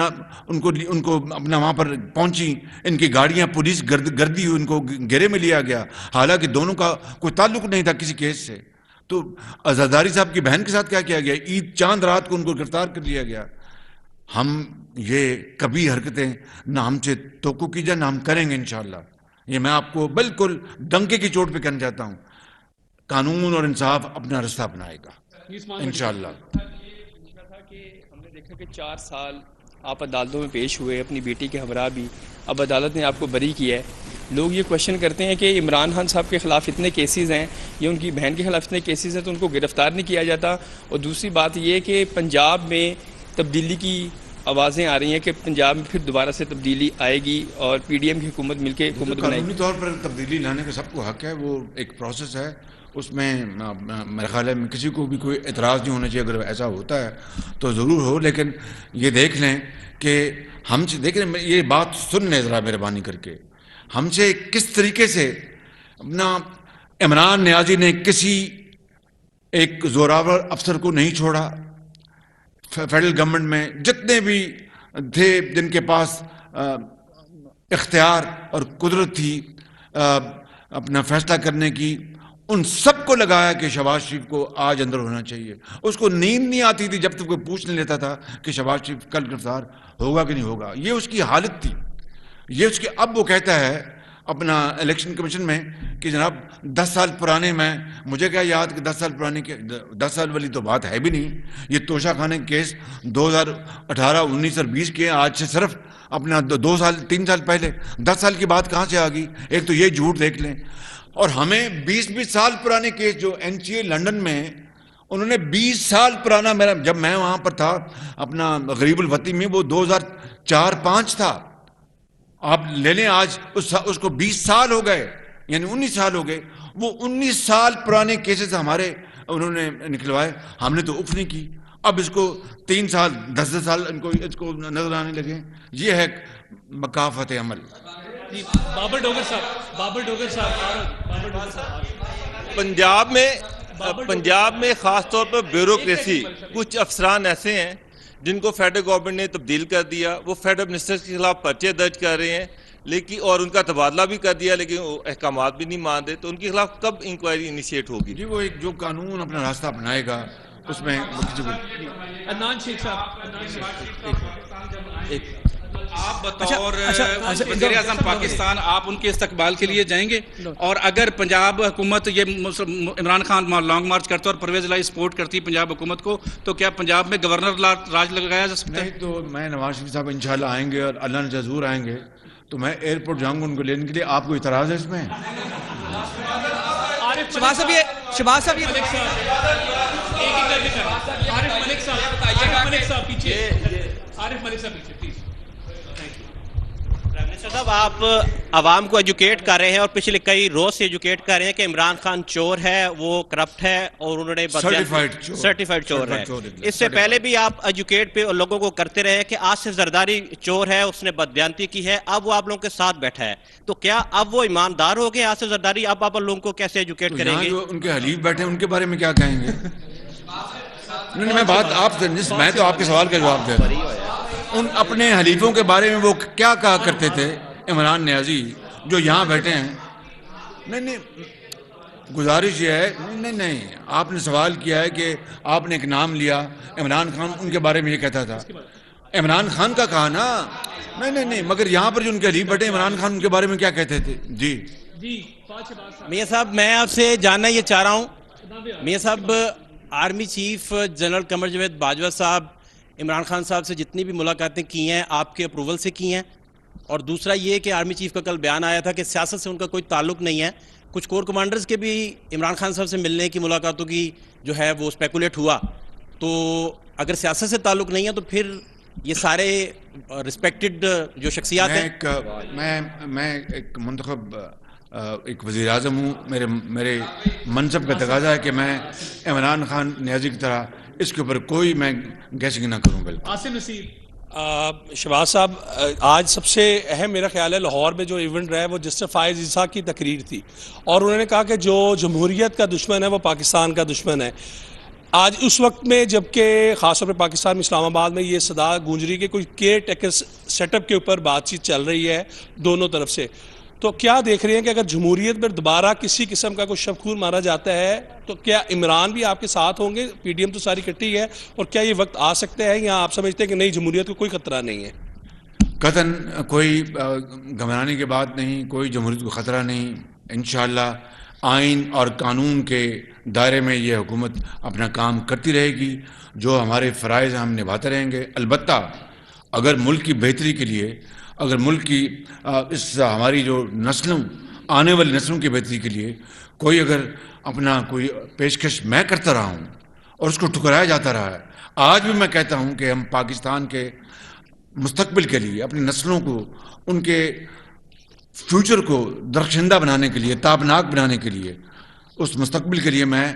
کو اپنا وہاں پر پہنچی, ان کی گاڑیاں پولیس گردی ہوئی, ان کو گھیرے میں لیا گیا, حالانکہ دونوں کا کوئی تعلق نہیں تھا کسی کیس سے. تو زرداری صاحب کی بہن کے ساتھ کیا کیا گیا, عید چاند رات کو ان کو گرفتار کر لیا گیا. ہم یہ کبھی حرکتیں نہ ہم سے توقع کی جائے نہ ہم کریں گے انشاءاللہ. یہ میں آپ کو بالکل ڈنکے کی چوٹ پہ کہنا چاہتا ہوں, قانون اور انصاف اپنا رستہ اپنائے گا انشاءاللہ. ہم نے دیکھا کہ 4 سال آپ عدالتوں میں پیش ہوئے, اپنی بیٹی کے ہمراہ بھی, اب عدالت نے آپ کو بری کیا ہے. لوگ یہ کوشچن کرتے ہیں کہ عمران خان صاحب کے خلاف اتنے کیسز ہیں یا ان کی بہن کے خلاف اتنے کیسز ہیں تو ان کو گرفتار نہیں کیا جاتا. اور دوسری بات یہ کہ پنجاب میں تبدیلی کی آوازیں آ رہی ہیں کہ پنجاب میں پھر دوبارہ سے تبدیلی آئے گی اور پی ڈی ایم کی حکومت مل کے حکومت بنائے گی. قانونی طور پر تبدیلی لانے کا سب کو حق ہے, وہ ایک پروسیس ہے, اس میں میرے خیال ہے کسی کو بھی کوئی اعتراض نہیں ہونا چاہیے. اگر ایسا ہوتا ہے تو ضرور ہو, لیکن یہ دیکھ لیں کہ ہم سے دیکھ لیں, یہ بات سن لیں ذرا مہربانی کر کے, ہم سے کس طریقے سے اپنا عمران نیازی نے کسی ایک زوراور افسر کو نہیں چھوڑا. فیڈرل گورنمنٹ میں جتنے بھی تھے جن کے پاس اختیار اور قدرت تھی اپنا فیصلہ کرنے کی, ان سب کو لگایا کہ شہباز شریف کو آج اندر ہونا چاہیے. اس کو نیند نہیں آتی تھی جب تک کوئی پوچھ نہیں لیتا تھا کہ شہباز شریف کل گرفتار ہوگا کہ نہیں ہوگا. یہ اس کی حالت تھی, یہ اس کی. اب وہ کہتا ہے اپنا الیکشن کمیشن میں کہ جناب 10 سال پرانے, میں مجھے کیا یاد کہ 10 سال پرانے کے 10 سال والی تو بات ہے بھی نہیں. یہ توشہ خانے کیس 2018, 19 اور 20 کے, آج سے صرف اپنا 2 سال 3 سال پہلے 10 سال کی بات کہاں سے آ گئی. ایک تو یہ جھوٹ دیکھ لیں, اور ہمیں 20 سال پرانے کیس جو NCA لنڈن میں, انہوں نے 20 سال پرانا, میرا جب میں وہاں پر تھا اپنا غریب الوطنی میں, وہ 2004-5 تھا. آپ لے لیں آج اس کو 20 سال ہو گئے, یعنی 19 سال ہو گئے. وہ 19 سال پرانے کیسز ہمارے انہوں نے نکلوائے, ہم نے تو اف نہیں کی. اب اس کو 3 سال 10 سال اس کو نظر آنے لگے. یہ ہے مکافت عمل. بابر ڈوگر صاحب پنجاب میں خاص طور پر بیوروکریسی, کچھ افسران ایسے ہیں جن کو فیڈرل گورنمنٹ نے تبدیل کر دیا. وہ فیڈرل منسٹر کے خلاف پرچے درج کر رہے ہیں, لیکن اور ان کا تبادلہ بھی کر دیا, لیکن وہ احکامات بھی نہیں مانتے. تو ان کے خلاف کب انکوائری انیشیٹ ہوگی؟ جی وہ ایک جو قانون اپنا راستہ اپنائے گا اس میں عدنان شیخ صاحب. آپ بطور وزیر اعظم پاکستان آپ ان کے استقبال کے لیے جائیں گے, اور اگر پنجاب حکومت یہ عمران خان لانگ مارچ کرتا اور پرویز الہی سپورٹ کرتی پنجاب حکومت کو, تو کیا پنجاب میں گورنر راج لگایا جا سکتا ہے؟ نہیں, تو میں نواز شریف صاحب انشاءاللہ آئیں گے اور اللہ نے ضرور آئیں گے, تو میں ایئرپورٹ جاؤں گا ان کو لینے کے لیے. آپ کو اعتراض ہے اس میں؟ شہباز صاحب یہ عارف ملک صاحب پیچھے پلیز. صاحب آپ عوام کو ایجوکیٹ کر رہے ہیں اور پچھلے کئی روز سے ایجوکیٹ کر رہے ہیں کہ عمران خان چور ہے, وہ کرپٹ ہے, اور انہوں نے سرٹیفائیڈ چور ہے. اس سے پہلے بھی آپ ایجوکیٹ پہ لوگوں کو کرتے رہے کہ آصف زرداری چور ہے, اس نے بدبیانتی کی ہے, اب وہ آپ لوگوں کے ساتھ بیٹھا ہے. تو کیا اب وہ ایماندار ہو گئے آصف زرداری؟ اب آپ لوگوں کو کیسے ایجوکیٹ کریں گے؟ ان کے حلیف بیٹھے ان کے بارے میں کیا کہیں گے؟ میں بات آپ سے, میں تو آپ کے سوال کا جواب دے رہا ہوں. ان اپنے حلیفوں کے بارے میں وہ کیا کہا کرتے تھے عمران نیازی جو یہاں بیٹھے ہیں؟ نہیں, گزارش یہ ہے, نہیں, آپ نے سوال کیا ہے کہ آپ نے ایک نام لیا عمران خان, ان کے بارے میں یہ کہتا تھا. عمران خان کا کہا نا, نہیں, مگر یہاں پر جو ان کے حلیف بیٹھے عمران خان ان کے بارے میں کیا کہتے تھے؟ جی میاں صاحب, میں آپ سے جاننا یہ چاہ رہا ہوں, میاں صاحب army chief general Qamar Javed Bajwa صاحب عمران خان صاحب سے جتنی بھی ملاقاتیں کی ہیں آپ کے اپروول سے کی ہیں, اور دوسرا یہ کہ آرمی چیف کا کل بیان آیا تھا کہ سیاست سے ان کا کوئی تعلق نہیں ہے. کچھ کور کمانڈرز کے بھی عمران خان صاحب سے ملنے کی ملاقاتوں کی جو ہے وہ اسپیکولیٹ ہوا. تو اگر سیاست سے تعلق نہیں ہے تو پھر یہ سارے رسپیکٹڈ جو شخصیات ہیں. میں ایک منتخب ایک وزیر اعظم ہوں, میرے منصب کا تقاضا ہے کہ میں عمران خان نیازی کی طرح اس کے اوپر کوئی میں گیسنگ نہ کروں. بالکل. شہباز صاحب آج سب سے اہم میرا خیال ہے لاہور میں جو ایونٹ رہا ہے وہ جسٹس فائز عیسیٰ کی تقریر تھی، اور انہوں نے کہا کہ جو جمہوریت کا دشمن ہے وہ پاکستان کا دشمن ہے. آج اس وقت میں جب کہ خاص طور پہ پاکستان میں اسلام آباد میں یہ صدا گونج رہی کہ کوئی کیئر ٹیکر سیٹ اپ کے اوپر بات چیت چل رہی ہے دونوں طرف سے، تو کیا دیکھ رہے ہیں کہ اگر جمہوریت پر دوبارہ کسی قسم کا کوئی شب خون مارا جاتا ہے تو کیا عمران بھی آپ کے ساتھ ہوں گے؟ پی ڈی ایم تو ساری کٹی ہے، اور کیا یہ وقت آ سکتا ہے یا آپ سمجھتے ہیں کہ نہیں جمہوریت کو کوئی خطرہ نہیں ہے؟ قطعاً کوئی گھبرانے کی بات نہیں، کوئی جمہوریت کو خطرہ نہیں. انشاءاللہ آئین اور قانون کے دائرے میں یہ حکومت اپنا کام کرتی رہے گی، جو ہمارے فرائض ہم نبھاتے رہیں گے. البتہ اگر ملک کی بہتری کے لیے، اگر ملک کی اس ہماری جو نسلوں آنے والی نسلوں کی بہتری کے لیے کوئی اگر اپنا کوئی پیشکش میں کرتا رہا ہوں اور اس کو ٹھکرایا جاتا رہا ہے، آج بھی میں کہتا ہوں کہ ہم پاکستان کے مستقبل کے لیے، اپنی نسلوں کو، ان کے فیوچر کو درخشندہ بنانے کے لیے، تابناک بنانے کے لیے، اس مستقبل کے لیے میں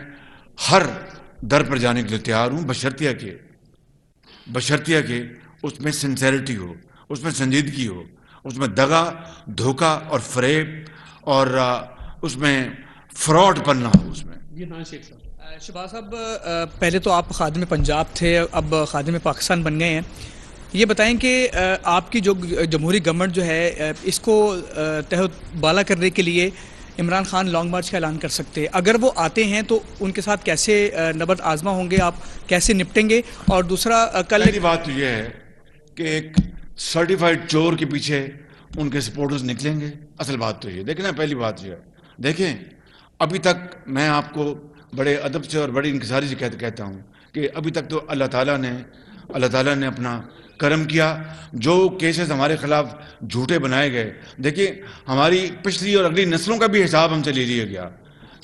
ہر در پر جانے کے لیے تیار ہوں، بشرطیہ کہ اس میں سنسیریٹی ہو، اس میں سنجیدگی ہو، اس میں دغا، دھوکہ اور فریب اور اس میں فراڈ پن نہ ہو. اس میں شہباز صاحب، پہلے تو آپ خادم پنجاب تھے، اب خادم پاکستان بن گئے ہیں. یہ بتائیں کہ آپ کی جو جمہوری گورنمنٹ جو ہے اس کو تحت بالا کرنے کے لیے عمران خان لانگ مارچ کا اعلان کر سکتے ہیں. اگر وہ آتے ہیں تو ان کے ساتھ کیسے نبرد آزما ہوں گے، آپ کیسے نپٹیں گے؟ اور دوسرا پہلی بات تو یہ ہے کہ ایک سرٹیفائیڈ چور کے پیچھے ان کے سپورٹرز نکلیں گے. اصل بات تو یہ دیکھنا، پہلی بات یہ ہے. دیکھیں، ابھی تک میں آپ کو بڑے ادب سے اور بڑی انکساری سے کہتا ہوں کہ ابھی تک تو اللہ تعالیٰ نے اپنا کرم کیا. جو کیسز ہمارے خلاف جھوٹے بنائے گئے، دیکھیں ہماری پچھلی اور اگلی نسلوں کا بھی حساب ہم سے لے لیا گیا.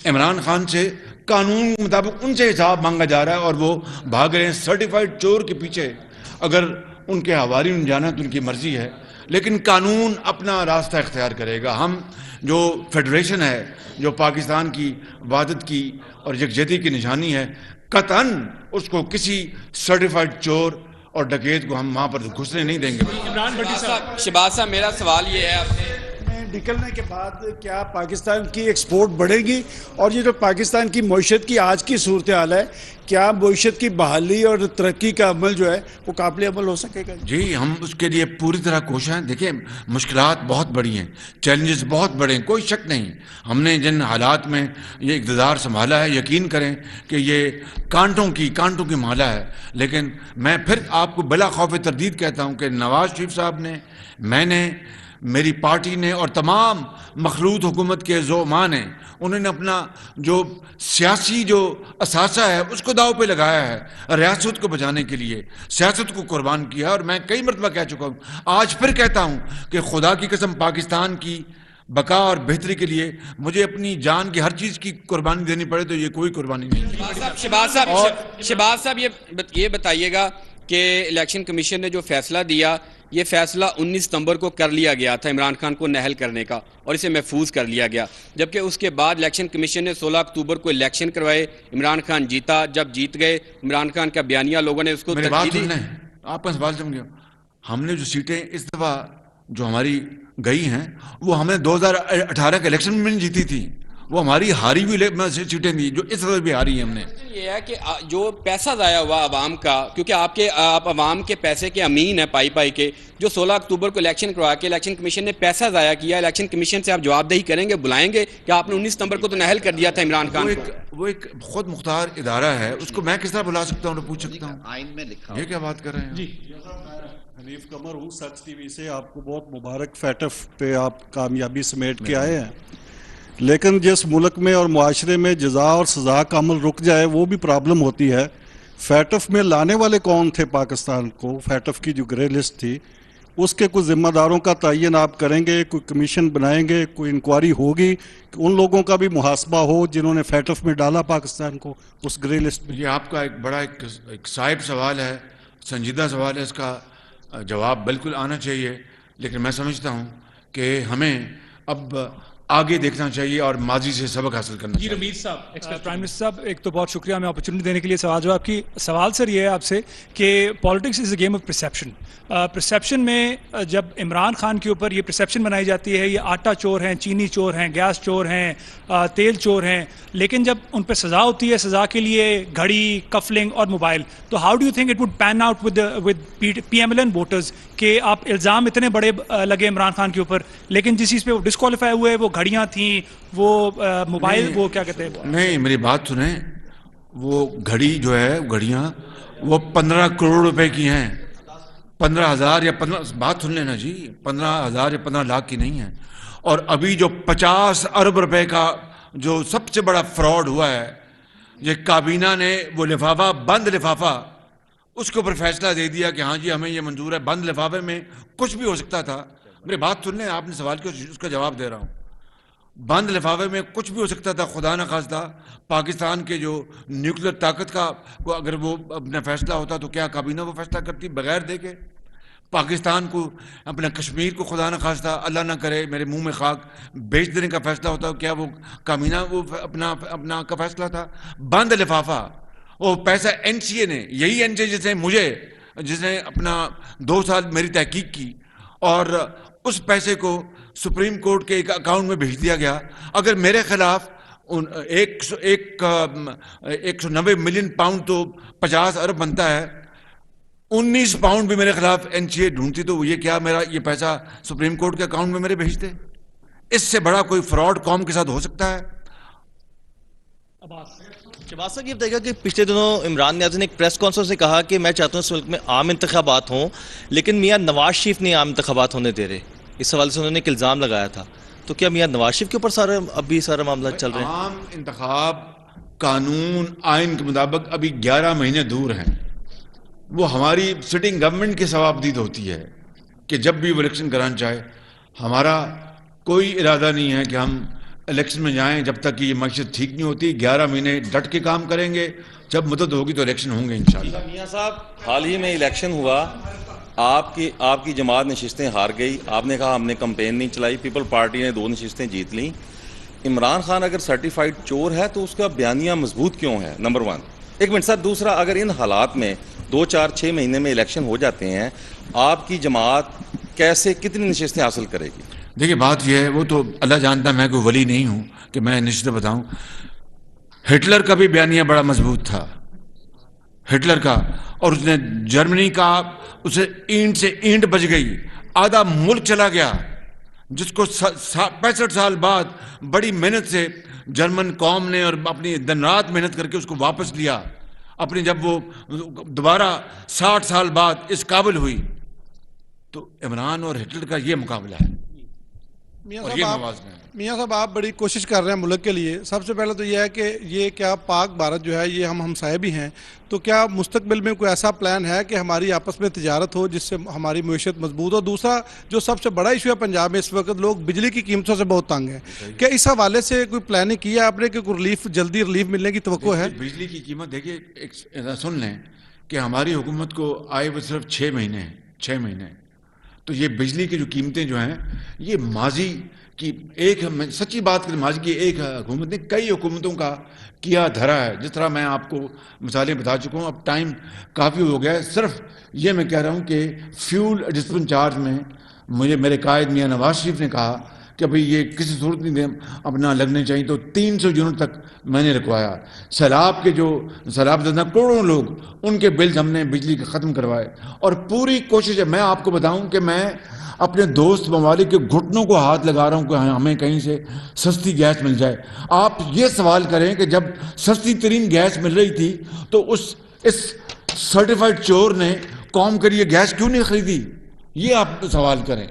عمران خان سے قانون مطابق ان سے حساب مانگا جا رہا ہے اور وہ بھاگ رہے ہیں سرٹیفائیڈ چور کے پیچھے. اگر ان کے حوالی میں جانا تو ان کی مرضی ہے، لیکن قانون اپنا راستہ اختیار کرے گا. ہم جو فیڈریشن ہے، جو پاکستان کی وحدت کی اور یکجہتی کی نشانی ہے، قطعاً اس کو کسی سرٹیفائیڈ چور اور ڈکیت کو ہم وہاں پر گھسنے نہیں دیں گے. شہباز صاحب، میرا سوال یہ ہے، نکلنے کے بعد کیا پاکستان کی ایکسپورٹ بڑھے گی؟ اور یہ جو پاکستان کی معیشت کی آج کی صورتحال ہے، کیا معیشت کی بحالی اور ترقی کا عمل جو ہے وہ قابل عمل ہو سکے گا؟ جی، ہم اس کے لیے پوری طرح کوشش ہیں. دیکھیں، مشکلات بہت بڑی ہیں، چیلنجز بہت بڑے ہیں، کوئی شک نہیں. ہم نے جن حالات میں یہ اقتدار سنبھالا ہے، یقین کریں کہ یہ کانٹوں کی مالا ہے. لیکن میں پھر آپ کو بلا خوف تردید کہتا ہوں کہ نواز شریف صاحب نے، میں نے، میری پارٹی نے اور تمام مخلوط حکومت کے زعماء نے، انہوں نے اپنا جو سیاسی جو اثاثہ ہے اس کو داؤ پہ لگایا ہے، ریاست کو بچانے کے لیے سیاست کو قربان کیا. اور میں کئی مرتبہ کہہ چکا ہوں، آج پھر کہتا ہوں کہ خدا کی قسم پاکستان کی بقا اور بہتری کے لیے مجھے اپنی جان کی ہر چیز کی قربانی دینی پڑے تو یہ کوئی قربانی نہیں. شہباز صاحب یہ بتائیے گا کہ الیکشن کمیشن نے جو فیصلہ دیا، یہ فیصلہ 19 ستمبر کو کر لیا گیا تھا عمران خان کو نہل کرنے کا، اور اسے محفوظ کر لیا گیا. جبکہ اس کے بعد الیکشن کمیشن نے 16 اکتوبر کو الیکشن کروائے، عمران خان جیتا. جب جیت گئے، عمران خان کا بیانیہ لوگوں نے اس کو آپ کا سوال سمجھو. ہم نے جو سیٹیں اس دفعہ جو ہماری گئی ہیں وہ ہم نے 2018 کے الیکشن میں جیتی تھی، وہ ہماری ہاری ہوئی سیٹیں تھیں جو اس وقت بھی ہاری ہیں ہم نے. یہ ہے کہ جو پیسہ ضائع ہوا عوام کا، کیونکہ آپ عوام کے پیسے کے امین ہیں پائی کے، جو 16 اکتوبر کو الیکشن کروا کے الیکشن کمیشن نے پیسہ ضائع کیا، الیکشن کمیشن سے آپ جواب دہی کریں گے، بلائیں گے کہ آپ نے 19 ستمبر کو تو نہل کر دیا تھا عمران خان کو؟ وہ ایک خود مختار ادارہ ہے، اس کو میں کس طرح بلا سکتا ہوں اور پوچھ سکتا ہوں؟ آئین میں لکھا یہ کیا بات کر رہے ہیں؟ حنیف قمر ہوں، سچ ٹی وی سے. آپ کو بہت مبارک، فیٹف پہ آپ کامیابی سمیٹ کے آئے ہیں. لیکن جس ملک میں اور معاشرے میں جزا اور سزا کا عمل رک جائے وہ بھی پرابلم ہوتی ہے. فیٹف میں لانے والے کون تھے پاکستان کو؟ فیٹف کی جو گرے لسٹ تھی اس کے کچھ ذمہ داروں کا تعین آپ کریں گے، کوئی کمیشن بنائیں گے، کوئی انکوائری ہوگی کہ ان لوگوں کا بھی محاسبہ ہو جنہوں نے فیٹف میں ڈالا پاکستان کو اس گرے لسٹ میں؟ یہ آپ کا ایک بڑا ایک صائب سوال ہے، سنجیدہ سوال ہے، اس کا جواب بالکل آنا چاہیے. لیکن میں سمجھتا ہوں کہ ہمیں اب آگے دیکھنا چاہیے اور ماضی سے سبق حاصل کرنا چاہیے. رمید صاحب پرائم منسٹر صاحب ایک تو بہت شکریہ ہمیں اپرچونٹی دینے کے لیے سوال جواب کی. سوال سر یہ ہے آپ سے کہ politics is a game of perception. Perception میں جب عمران خان کے اوپر یہ پرسیپشن بنائی جاتی ہے یہ آٹا چور ہیں, چینی چور ہیں, گیس چور ہیں, تیل چور ہیں, لیکن جب ان پہ سزا ہوتی ہے سزا کے لیے گھڑی, کفلنگ اور موبائل, تو how do you think it would pan out with P M L N voters کہ آپ الزام اتنے بڑے لگے عمران خان کے اوپر لیکن جس چیز پہ وہ ڈسکوالیفائی ہوئے وہ گھڑیاں تھیں, وہ موبائل, وہ کیا کہتے ہیں. نہیں میری بات سنیں, وہ گھڑی جو ہے گھڑیاں وہ 15 کروڑ روپے کی ہیں, 15,000 یا 15, بات سن لینا جی, 15,000 یا 15 لاکھ کی نہیں ہے. اور ابھی جو 50 ارب روپے کا جو سب سے بڑا فراڈ ہوا ہے, یہ کابینہ نے وہ لفافہ, بند لفافہ, اس کے اوپر فیصلہ دے دیا کہ ہاں جی ہمیں یہ منظور ہے. بند لفافے میں کچھ بھی ہو سکتا تھا. میری بات سن لیں, آپ نے سوال کیا اس کا جواب دے رہا ہوں. بند لفافے میں کچھ بھی ہو سکتا تھا. خدا نہ خواستہ پاکستان کے جو نیوکلیر طاقت کا اگر وہ اپنا فیصلہ ہوتا تو کیا کابینہ وہ فیصلہ کرتی بغیر دیکھے؟ پاکستان کو اپنا کشمیر کو خدا نہ خواستہ اللہ نہ کرے میرے منہ میں خاک بیچ دینے کا فیصلہ ہوتا, کیا وہ کابینہ وہ اپنا کا فیصلہ تھا؟ بند لفافہ. وہ پیسہ این سی اے نے, یہی این سی اے جس نے اپنا 2 سال میری تحقیق کی اور اس پیسے کو سپریم کورٹ کے ایک اکاؤنٹ میں بھیج دیا گیا. اگر میرے خلاف 190 ملین پاؤنڈ تو 50 ارب بنتا ہے, 19 پاؤنڈ بھی میرے خلاف این سی اے ڈھونڈتی تو یہ کیا میرا یہ پیسہ سپریم کورٹ کے اکاؤنٹ میں میرے بھیجتے؟ اس سے بڑا کوئی فراڈ قوم کے ساتھ ہو سکتا ہے؟ شہباز صاحب یہ بتائیے گا کہ پچھلے دنوں عمران نیازی نے ایک پریس کانفرنس میں کہا کہ میں چاہتا ہوں اس ملک میں عام انتخابات ہوں, لیکن میاں نواز شریف نہیں عام انتخابات ہونے دے رہے. اس حوالے سے انہوں نے ایک الزام لگایا تھا. تو کیا میاں نواز شریف کے اوپر ابھی سارا معاملہ چل رہے ہیں؟ عام انتخاب قانون آئین کے مطابق ابھی 11 مہینے دور ہیں. وہ ہماری سٹنگ گورنمنٹ کی ثوابدید ہوتی ہے کہ جب بھی وہ الیکشن کرانا چاہے. ہمارا کوئی ارادہ نہیں ہے کہ ہم الیکشن میں جائیں جب تک کہ یہ معیشت ٹھیک نہیں ہوتی. 11 مہینے ڈٹ کے کام کریں گے, جب مدد ہوگی تو الیکشن ہوں گے انشاءاللہ. میاں صاحب حال ہی میں الیکشن ہوا, آپ کی جماعت نشستیں ہار گئی. آپ نے کہا ہم نے کمپین نہیں چلائی, پیپل پارٹی نے 2 نشستیں جیت لیں. عمران خان اگر سرٹیفائیڈ چور ہے تو اس کا بیانیہ مضبوط کیوں ہے؟ نمبر 1. ایک منٹ سر. دوسرا, اگر ان حالات میں 2, 4, 6 مہینے میں الیکشن ہو جاتے ہیں, آپ کی جماعت کیسے کتنی نشستیں حاصل کرے گی؟ دیکھیے بات یہ ہے, وہ تو اللہ جانتا, میں کوئی ولی نہیں ہوں کہ میں نشستیں بتاؤں. ہٹلر کا بھی بیانیہ بڑا مضبوط تھا, ہٹلر کا, اور اس نے جرمنی کا, اسے اینٹ سے اینٹ بج گئی, آدھا ملک چلا گیا, جس کو 65 سال بعد بڑی محنت سے جرمن قوم نے اور اپنی دن رات محنت کر کے اس کو واپس لیا اپنی, جب وہ دوبارہ 60 سال بعد اس قابل ہوئی. تو عمران اور ہٹلر کا یہ مقابلہ ہے. میاں صاحب آپ بڑی کوشش کر رہے ہیں ملک کے لیے. سب سے پہلے تو یہ ہے کہ یہ کیا پاک بھارت جو ہے یہ ہم ہمسائے بھی ہیں, تو کیا مستقبل میں کوئی ایسا پلان ہے کہ ہماری آپس میں تجارت ہو جس سے ہماری معیشت مضبوط ہو؟ دوسرا جو سب سے بڑا ایشو ہے پنجاب میں اس وقت, لوگ بجلی کی قیمتوں سے بہت تنگ ہیں. کیا اس حوالے سے کوئی پلاننگ کی ہے آپ نے کہ کوئی جلدی ریلیف ملنے کی توقع ہے؟ بجلی کی قیمت دیکھیے, سن لیں کہ ہماری حکومت کو آئے وہ صرف 6 مہینے ہیں, 6 مہینے. تو یہ بجلی کی جو قیمتیں جو ہیں یہ ماضی کی ایک, سچی بات کریں, ماضی کی ایک حکومت نے کئی حکومتوں کا کیا دھرا ہے. جس طرح میں آپ کو مثالیں بتا چکا ہوں, اب ٹائم کافی ہو گیا ہے. صرف یہ میں کہہ رہا ہوں کہ فیول ڈسپلن چارج میں مجھے میرے قائد میاں نواز شریف نے کہا کہ بھئی یہ کسی صورت نہیں اپنا لگنے چاہیے, تو 300 یونٹ تک میں نے رکوایا. سیلاب کے جو سیلاب زدہ کروڑوں لوگ, ان کے بلز ہم نے بجلی کے ختم کروائے. اور پوری کوشش ہے, میں آپ کو بتاؤں کہ میں اپنے دوست ممالک کے گھٹنوں کو ہاتھ لگا رہا ہوں کہ ہمیں کہیں سے سستی گیس مل جائے. آپ یہ سوال کریں کہ جب سستی ترین گیس مل رہی تھی تو اس سرٹیفائیڈ چور نے قوم کے لیے گیس کیوں نہیں خریدی؟ یہ آپ سوال کریں.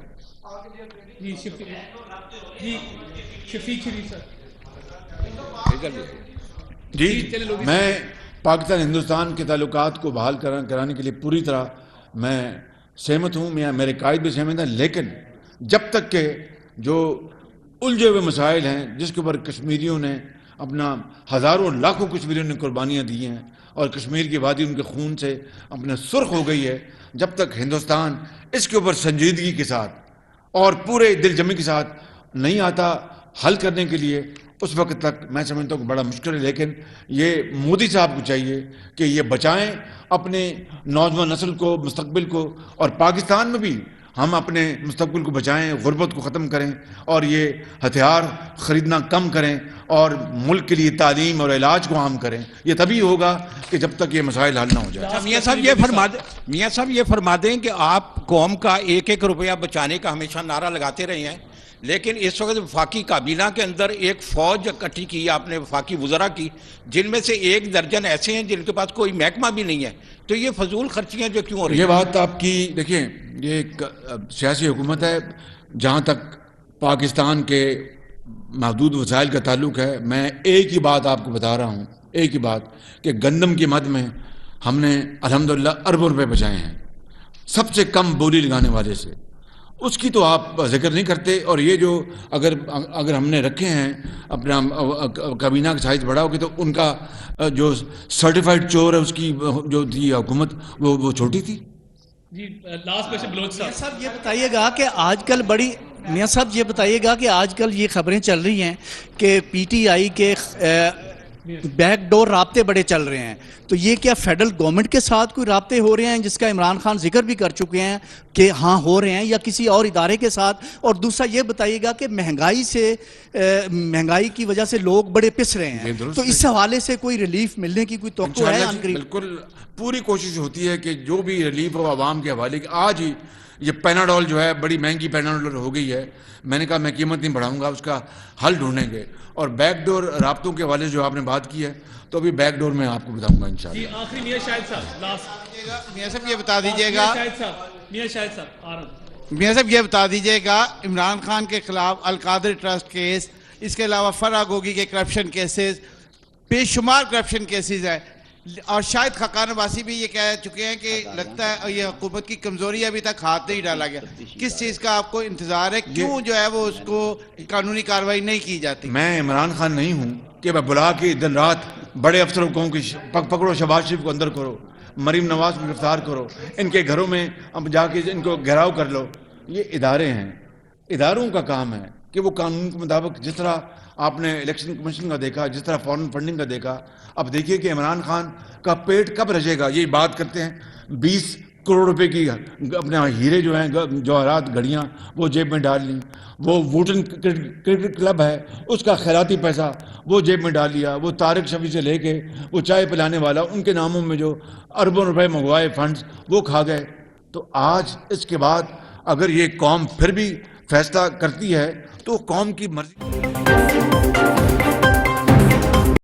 جی میں پاکستان ہندوستان کے تعلقات کو بحال کرانے کے لیے پوری طرح میں سہمت ہوں. میرے قائد بھی سہمت ہیں, لیکن جب تک کہ جو الجھے ہوئے مسائل ہیں جس کے اوپر کشمیریوں نے اپنا ہزاروں لاکھوں کشمیریوں نے قربانیاں دی ہیں اور کشمیر کی وادی ان کے خون سے اپنا سرخ ہو گئی ہے, جب تک ہندوستان اس کے اوپر سنجیدگی کے ساتھ اور پورے دل جمی کے ساتھ نہیں آتا حل کرنے کے لیے اس وقت تک میں سمجھتا ہوں کہ بڑا مشکل ہے، لیکن یہ مودی صاحب کو چاہیے کہ یہ بچائیں اپنے نوجوان نسل کو، مستقبل کو، اور پاکستان میں بھی ہم اپنے مستقبل کو بچائیں، غربت کو ختم کریں اور یہ ہتھیار خریدنا کم کریں اور ملک کے لیے تعلیم اور علاج کو عام کریں. یہ تبھی ہوگا کہ جب تک یہ مسائل حل نہ ہو جائے. میاں صاحب یہ فرما دیں کہ آپ قوم کا ایک ایک روپیہ بچانے کا ہمیشہ نعرہ لگاتے رہے ہیں، لیکن اس وقت وفاقی کابینہ کے اندر ایک فوج اکٹھی کی آپ نے وفاقی وزراء کی، جن میں سے 1 درجن ایسے ہیں جن کے پاس کوئی محکمہ بھی نہیں ہے. تو یہ فضول خرچیاں جو کیوں ہو رہی ہیں؟ یہ بات آپ کی دیکھیں، یہ ایک سیاسی حکومت ہے. جہاں تک پاکستان کے محدود وسائل کا تعلق ہے، میں ایک ہی بات آپ کو بتا رہا ہوں، ایک ہی بات، کہ گندم کی مد میں ہم نے الحمدللہ اربوں روپے بچائے ہیں، سب سے کم بولی لگانے والے سے. اس کی تو آپ ذکر نہیں کرتے. اور یہ جو اگر ہم نے رکھے ہیں اپنا کابینہ کا سائز بڑا ہوگی، تو ان کا جو سرٹیفائڈ چور ہے اس کی جو تھی حکومت وہ چھوٹی تھی. جی لاسٹ کویشچن بلوچ صاحب یہ بتائیے گا کہ آج کل میاں صاحب یہ بتائیے گا کہ آج کل یہ خبریں چل رہی ہیں کہ پی ٹی آئی کے بیک ڈور رابطے بڑے چل رہے ہیں، تو یہ کیا فیڈرل گورنمنٹ کے ساتھ کوئی رابطے ہو رہے ہیں جس کا عمران خان ذکر بھی کر چکے ہیں کہ ہاں ہو رہے ہیں، یا کسی اور ادارے کے ساتھ؟ اور دوسرا یہ بتائیے گا کہ مہنگائی کی وجہ سے لوگ بڑے پس رہے ہیں، تو اس حوالے سے کوئی ریلیف ملنے کی کوئی توقع ہے؟ بالکل پوری کوشش ہوتی ہے کہ جو بھی ریلیف ہو عوام کے حوالے. آج ہی یہ پیناڈول جو ہے، بڑی مہنگی پیناڈول ہو گئی ہے، میں نے کہا میں قیمت نہیں بڑھاؤں گا، اس کا حل ڈھونڈیں گے. اور بیک ڈور رابطوں کے حوالے جو آپ نے بات کی ہے، تو ابھی بیک ڈور میں آپ کو بتاؤں گا انشاءاللہ. جی آخری میاں شاہد صاحب لاسٹ. میاں صاحب یہ بتا دیجیے گا، میاں شاہد صاحب میاں صاحب یہ بتا دیجیے گا، عمران خان کے خلاف القادری ٹرسٹ کیس، اس کے علاوہ فرح گوگی کے کرپشن کیسز، بے شمار کرپشن کیسز ہیں، اور شاید خاقان عباسی بھی یہ کہہ چکے ہیں کہ لگتا ہے یہ حکومت کی کمزوری ابھی تک ہاتھ نہیں ڈالا گیا. کس چیز کا آپ کو انتظار ہے؟ کیوں جو ہے وہ اس کو قانونی کارروائی نہیں کی جاتی؟ میں عمران خان نہیں ہوں کہ میں بلا کے دن رات بڑے افسروں کو کہوں کہ پکڑو شہباز شریف کو اندر کرو، مریم نواز کو گرفتار کرو، ان کے گھروں میں اب جا کے ان کو گھیراؤ کر لو. یہ ادارے ہیں، اداروں کا کام ہے کہ وہ قانون کے مطابق، جس طرح آپ نے الیکشن کمیشن کا دیکھا، جس طرح فارن فنڈنگ کا دیکھا. اب دیکھیے کہ عمران خان کا پیٹ کب رجے گا. یہی بات کرتے ہیں 20 کروڑ روپے کی اپنے ہیرے جو ہیں، جواہرات، گھڑیاں، وہ جیب میں ڈال لیں. وہ ووٹن کرکٹ کلب ہے، اس کا خیراتی پیسہ وہ جیب میں ڈال لیا. وہ طارق شفیع سے لے کے وہ چائے پلانے والا، ان کے ناموں میں جو اربوں روپے منگوائے فنڈز، وہ کھا گئے. تو آج اس کے بعد اگر یہ قوم پھر بھی فیصلہ کرتی ہے تو قوم کی مرضی